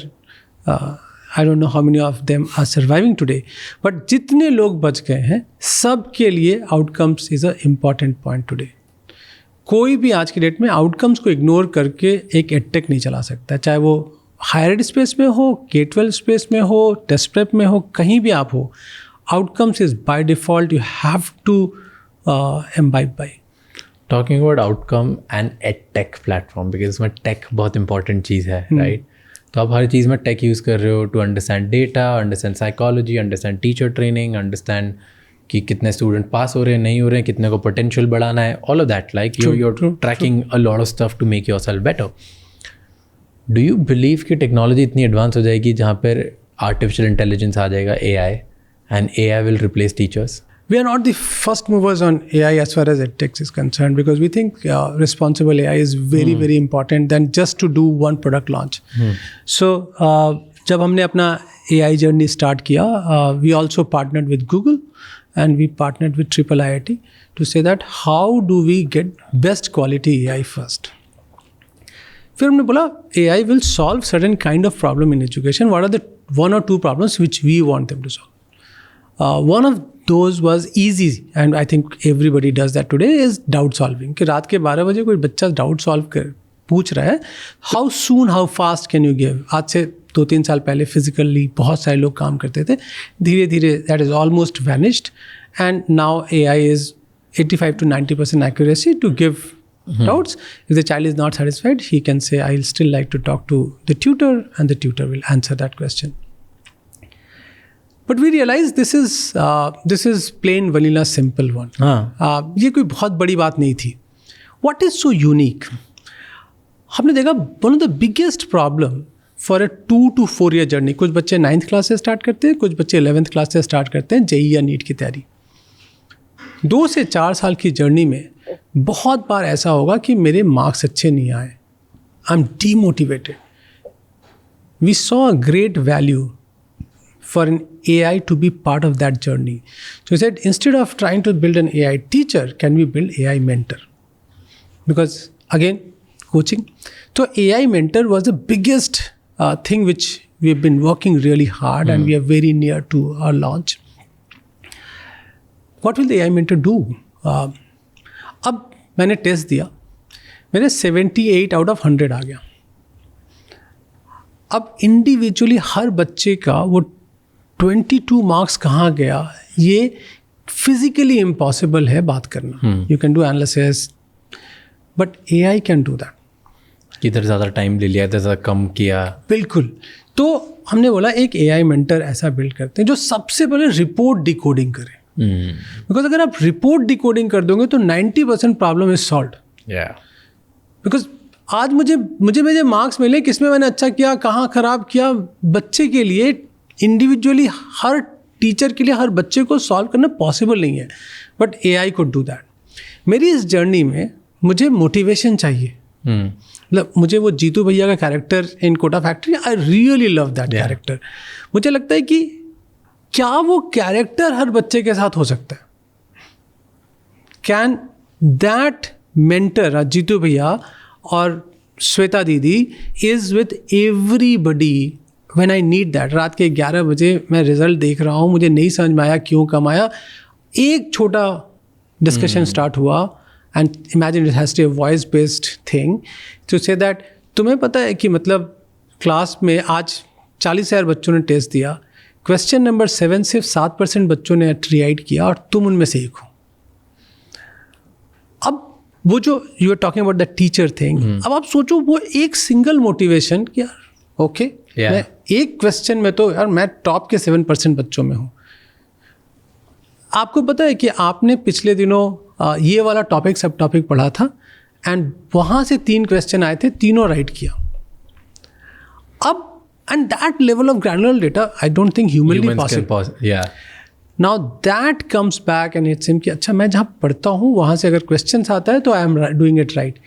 I don't know how many of them are surviving today. But जितने लोग बच गए हैं सब के लिए outcomes is a important point today. कोई भी आज की डेट में आउटकम्स को इग्नोर करके एक एडटेक नहीं चला सकता, चाहे वो हायर एड स्पेस में हो, K-12 स्पेस में हो, टेस्ट प्रेप में हो, कहीं भी आप हो. Outcomes is by default you have to Embibe by. Talking about outcome and edtech platform, because इसमें टेक बहुत इंपॉर्टेंट चीज़ है, राइट? तो आप हर चीज़ में टेक यूज़ कर रहे हो to understand data, understand psychology, understand teacher training, understand कि कितने स्टूडेंट पास हो रहे हैं, नहीं हो रहे हैं, कितने को पोटेंशियल बढ़ाना है, all of that. Like you're tracking a lot of stuff to make yourself better. Do you believe कि टेक्नोलॉजी इतनी एडवांस हो जाएगी जहाँ पर आर्टिफिशियल इंटेलिजेंस आ जाएगा, AI, and AI will replace teachers? We are not the first movers on AI as far as edtech is concerned, because we think responsible AI is very very important than just to do one product launch. So जब हमने अपना AI journey start किया, we also partnered with Google and we partnered with IIIT to say that how do we get best quality AI first. फिर हमने बोला AI will solve certain kind of problem in education. What are the one or two problems which we want them to solve. One of those was easy, and I think everybody does that today, is doubt solving. कि रात के 12 बजे कोई बच्चा doubt solve पूछ रहा है, how soon how fast can you give. आज से 2-3 साल पहले फिजिकली बहुत सारे लोग काम करते थे, धीरे धीरे that is almost vanished, and now AI is 85 to 90% accuracy to give doubts. If the child is not satisfied, he can say, I'll still like to talk to the tutor, and the tutor will answer that question. But we realize this is plain vanilla simple one. ये कोई बहुत बड़ी बात नहीं थी. What is so unique? हमने देखा one of the biggest problem for a 2 to 4 year journey, कुछ बच्चे 9th क्लास से स्टार्ट करते हैं, कुछ बच्चे 11th क्लास से स्टार्ट करते हैं JEE या नीट की तैयारी. 2 से 4 साल की जर्नी में बहुत बार ऐसा होगा कि मेरे मार्क्स अच्छे नहीं आए, I am demotivated. We saw a great value for an AI to be part of that journey. So we said, instead of trying to build an AI teacher, can we build AI mentor? Because again, coaching. So AI mentor was the biggest thing which we have been working really hard, and we are very near to our launch. What will the AI mentor do? अब मैंने test दिया, मेरे 78 out of 100 आ गया. अब individually हर बच्चे का वो 22 marks कहाँ गया, ये फिजिकली इम्पॉसिबल है बात करना. You can do analysis, but AI can do that. किधर ज़्यादा टाइम ले लिया, इधर ज़्यादा कम किया. बिल्कुल. तो हमने बोला एक AI मेंटर ऐसा बिल्ड करते हैं जो सबसे पहले रिपोर्ट डिकोडिंग करे. बिकॉज अगर आप रिपोर्ट डिकोडिंग कर दोगे तो 90% प्रॉब्लम इज सॉल्व. बिकॉज आज मुझे मेरे मार्क्स मिले, किसमें मैंने अच्छा किया, कहाँ खराब किया, बच्चे के लिए इंडिविजुअली हर टीचर के लिए हर बच्चे को सॉल्व करना पॉसिबल नहीं है, but AI could do that. मेरी इस जर्नी में मुझे मोटिवेशन चाहिए. मतलब मुझे वो जीतू भैया का character in Kota factory, I really love that character. मुझे लगता है कि क्या वो कैरेक्टर हर बच्चे के साथ हो सकता है? कैन दैट मेंटर जीतू भैया और श्वेता दीदी is with everybody when I need that. रात के 11 बजे मैं रिजल्ट देख रहा हूँ, मुझे नहीं समझ में आया क्यों कम आया, एक छोटा डिस्कशन स्टार्ट हुआ, and imagine it has to be voice based thing to say that तुम्हें पता है कि मतलब क्लास में आज 40,000 बच्चों ने टेस्ट दिया, क्वेश्चन नंबर 7 सिर्फ 7% बच्चों ने रिराइट किया और तुम उनमें से एक हो. अब वो जो you are talking about the teacher thing, अब आप सोचो वो एक सिंगल मोटिवेशन कि यार ओके मैं एक क्वेश्चन में तो यार मैं टॉप के 7% बच्चों में हूँ. आपको पता है कि आपने पिछले दिनों ये वाला टॉपिक सब टॉपिक पढ़ा था, एंड वहाँ से 3 क्वेश्चन आए थे, तीनों राइट किया. अब and that level of granular data I don't think humanly possible. Now that comes back and it's कि अच्छा मैं जहाँ पढ़ता हूँ वहाँ से अगर questions आता है तो I am doing it right.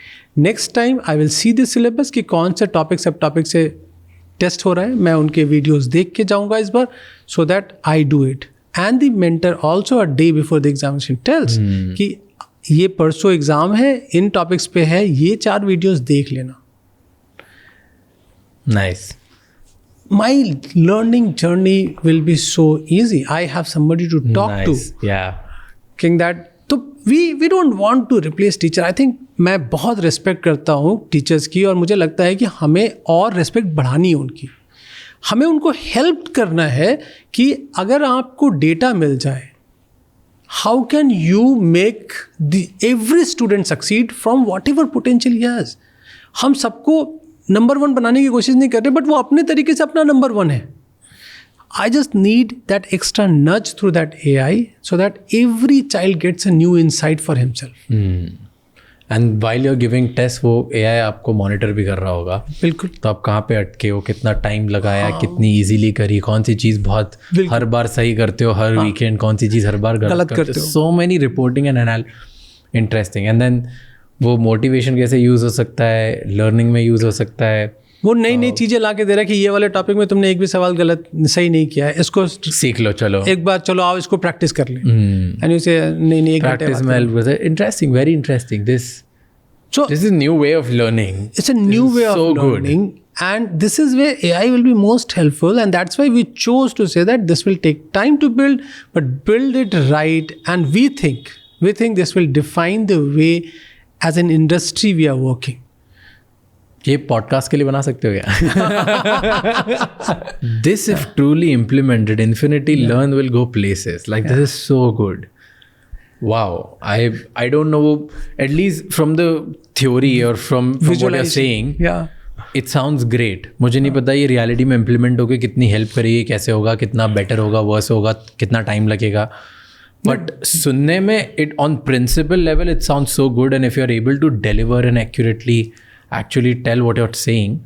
Next time I will see the syllabus कि कौन से topic सब topic से test हो रहा है, मैं उनके videos देख के जाऊँगा इस बार, so that I do it. And the mentor also a day before the examination tells कि ये परसों एग्ज़ाम है, इन topics पे है, ये 4 videos देख लेना. Nice. My learning journey will be so easy. I have somebody to talk to. Yeah. King that. तो we don't want to replace teacher. I think मैं बहुत respect करता हूँ teachers की, और मुझे लगता है कि हमें और respect बढ़ानी है उनकी. हमें उनको help करना है कि अगर आपको data मिल जाए, how can you make every student succeed from whatever potential he has? हम सबको नंबर 1 बनाने की कोशिश नहीं कर रहे, बट वो अपने तरीके से अपना नंबर 1 है. I just need that extra nudge through that AI so that every child gets a new insight for himself. And while you are giving test वो AI आपको मॉनिटर भी कर रहा होगा. बिल्कुल. तो आप कहाँ पे अटके हो, कितना टाइम लगाया, कितनी इजीली करी, कौन सी चीज़ बहुत हर बार सही करते हो, हर वीकेंड कौन सी चीज़ हर बार गलत करते हो. So many reporting and interesting. And then वो मोटिवेशन कैसे यूज़ हो सकता है, लर्निंग में यूज़ हो सकता है. वो नई नई चीज़ें ला के दे रहा है कि ये वाले टॉपिक में तुमने एक भी सवाल गलत सही नहीं किया है, इसको सीख लो, चलो एक बार, चलो आओ इसको प्रैक्टिस कर लें. एंड यू से नहीं एक प्रैक्टिस में interesting, very interesting. This So this is new way of learning. it's a new way of so learning, and this is where AI will be most helpful, and that's why we chose to say that this will take time to build, but build it right. And we think this will define the way as an industry we are working. ये podcast के लिए बना सकते हो क्या? This if truly implemented, Infinity Learn will go places. Like this is so good. Wow. I don't know, at least from the theory or from what you're saying. Yeah. It sounds great. मुझे नहीं पता ये reality में implement होकर कितनी help करेगी, कैसे होगा, कितना बेटर होगा, वर्स होगा, कितना टाइम लगेगा. बट सुनने में it on principle level it sound so good, and if you are able to deliver and accurately actually tell what you are saying,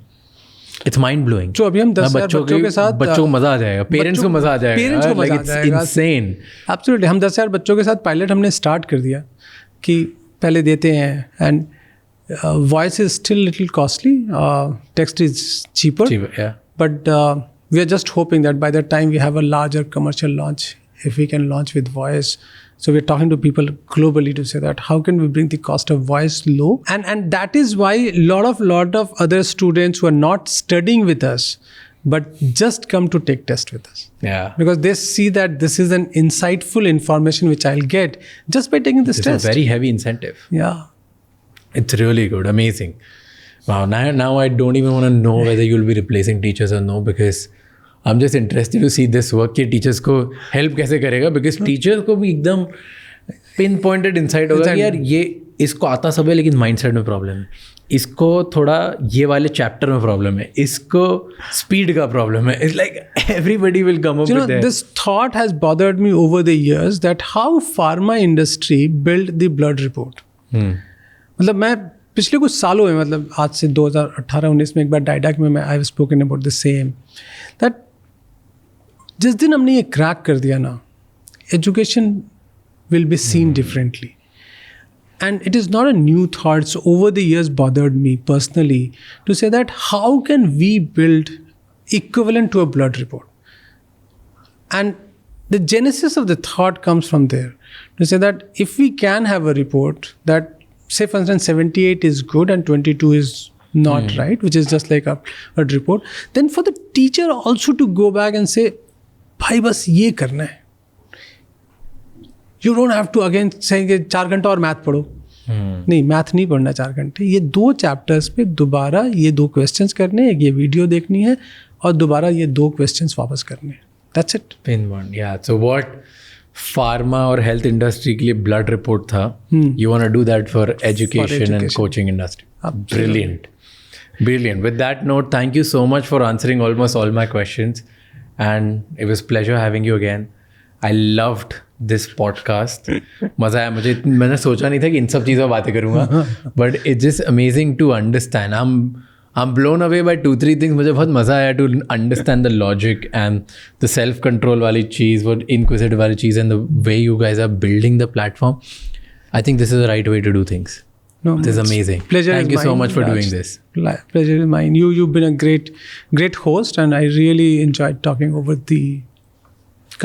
it's mind blowing. जो अभी हम 10,000 बच्चों के साथ, बच्चों को मजा आ जाएगा, पेरेंट्स को मजा आ जाएगा, इट्स इनसेन. एब्सोल्युटली. हम 10,000 बच्चों के साथ पायलट हमने स्टार्ट कर दिया कि पहले देते हैं, and voice is still little costly, text is cheaper, yeah. But we are just hoping that by the time we have a larger commercial launch, if we can launch with voice. So we're talking to people globally to say that how can we bring the cost of voice low, and that is why lot of other students who are not studying with us but just come to take test with us. Yeah. Because they see that this is an insightful information which I'll get just by taking this test. It's a very heavy incentive. Yeah. It's really good, amazing. Wow, now I don't even want to know whether you'll be replacing teachers or no, because I'm just interested to see this work कि teachers को help कैसे करेगा, because teachers को भी एकदम pinpointed insight होगा कि यार ये इसको आता सब है लेकिन mindset में problem है, इसको थोड़ा ये वाले chapter में problem है, इसको speed का problem है. It's like everybody will come up with that. This thought has bothered me over the years, that how pharma industry built the blood report. मतलब मैं पिछले कुछ सालों में, मतलब आज से 2018-19 में एक बार डायडाक में मैं I have spoken about the same, that जिस दिन हमने ये क्रैक कर दिया ना, education will be seen differently. And it is not a new thoughts, over the years bothered me personally to say that how can we build equivalent to a blood report. And the genesis of the thought comes from there, to say that if we can have a report that, say for instance 78 is good and 22 is not right, which is just like a report, then for the teacher also to go back and say भाई बस ये करना है, you don't have to again say 4 घंटा और math पढ़ो. नहीं, math नहीं पढ़ना 4 घंटे, ये 2 चैप्टर्स पे दोबारा ये 2 क्वेश्चंस करने, एक ये वीडियो देखनी है और दोबारा ये 2 क्वेश्चंस वापस करने हैं. That's it. Pinpoint, yeah. So what pharma और health industry के लिए blood report था, you want to do that for education and coaching industry. Brilliant. Brilliant. With that note, thank you so much for answering almost all my questions, and it was pleasure having you again. I loved this podcast. मज़ा आया मुझे. मैंने सोचा नहीं था कि इन सब चीज़ों बातें करूँगा, but it's just amazing to understand. I'm blown away by 2-3 things. मुझे बहुत मज़ा आया to understand the logic and the self-control वाली चीज़, what inquisitive वाली चीज़, and the way you guys are building the platform. I think this is the right way to do things. No, this is amazing. Pleasure. Thank you so much for doing this. Pleasure is mine. You've been a great host, and I really enjoyed talking over the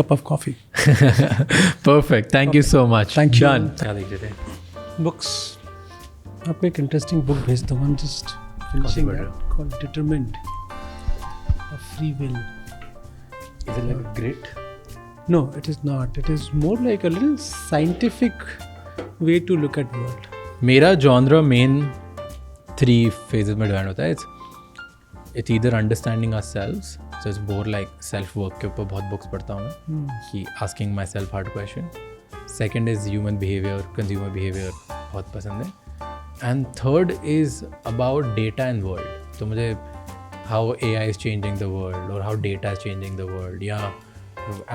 cup of coffee. Perfect. Thank you so much. Thank you. Done. क्या देख रहे थे? Books. आपको एक interesting book भेज दो. I'm just finishing that, called Determined, of Free Will. Is it like a grit? No, it is not. It is more like a little scientific way to look at world. मेरा genre main 3 phases में divide होता है. It's either understanding ourselves, so it's more like self work के ऊपर बहुत books पढ़ता हूँ कि asking myself hard question. Second is human behavior, consumer behavior बहुत पसंद है. And third is about data and world. तो मुझे how AI is changing the world, or how data is changing the world, या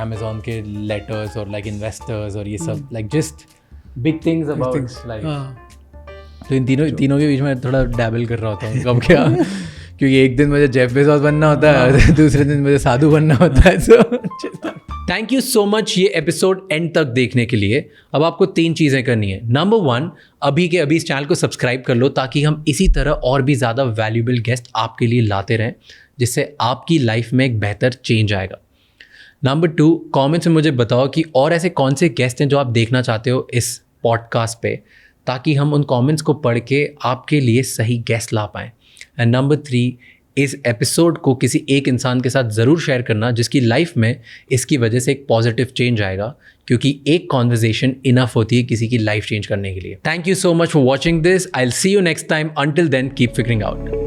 Amazon के letters or like investors और ये सब like just big things about life. तो इन तीनों के बीच में थोड़ा dabble कर रहा होता हूँ कब क्या, क्योंकि एक दिन मुझे जेफ बेजोस बनना होता है, दूसरे दिन मुझे साधु बनना होता है. So thank you so much ये एपिसोड एंड तक देखने के लिए. अब आपको 3 चीज़ें करनी है. नंबर 1, अभी के अभी इस चैनल को सब्सक्राइब कर लो, ताकि हम इसी तरह और भी ज़्यादा वैल्यूबल गेस्ट आपके लिए लाते रहें, जिससे आपकी लाइफ में एक बेहतर चेंज आएगा. नंबर 2, कमेंट्स में मुझे बताओ कि और ऐसे कौन से गेस्ट हैं जो आप देखना चाहते हो इस पॉडकास्ट पे, ताकि हम उन कमेंट्स को पढ़ के आपके लिए सही गेस्ट ला पाएँ। एंड नंबर 3, इस एपिसोड को किसी एक इंसान के साथ ज़रूर शेयर करना जिसकी लाइफ में इसकी वजह से एक पॉजिटिव चेंज आएगा, क्योंकि एक कॉन्वर्जेशन इनफ होती है किसी की लाइफ चेंज करने के लिए। Thank you so much for watching this. I will see you next time. Until then keep figuring out.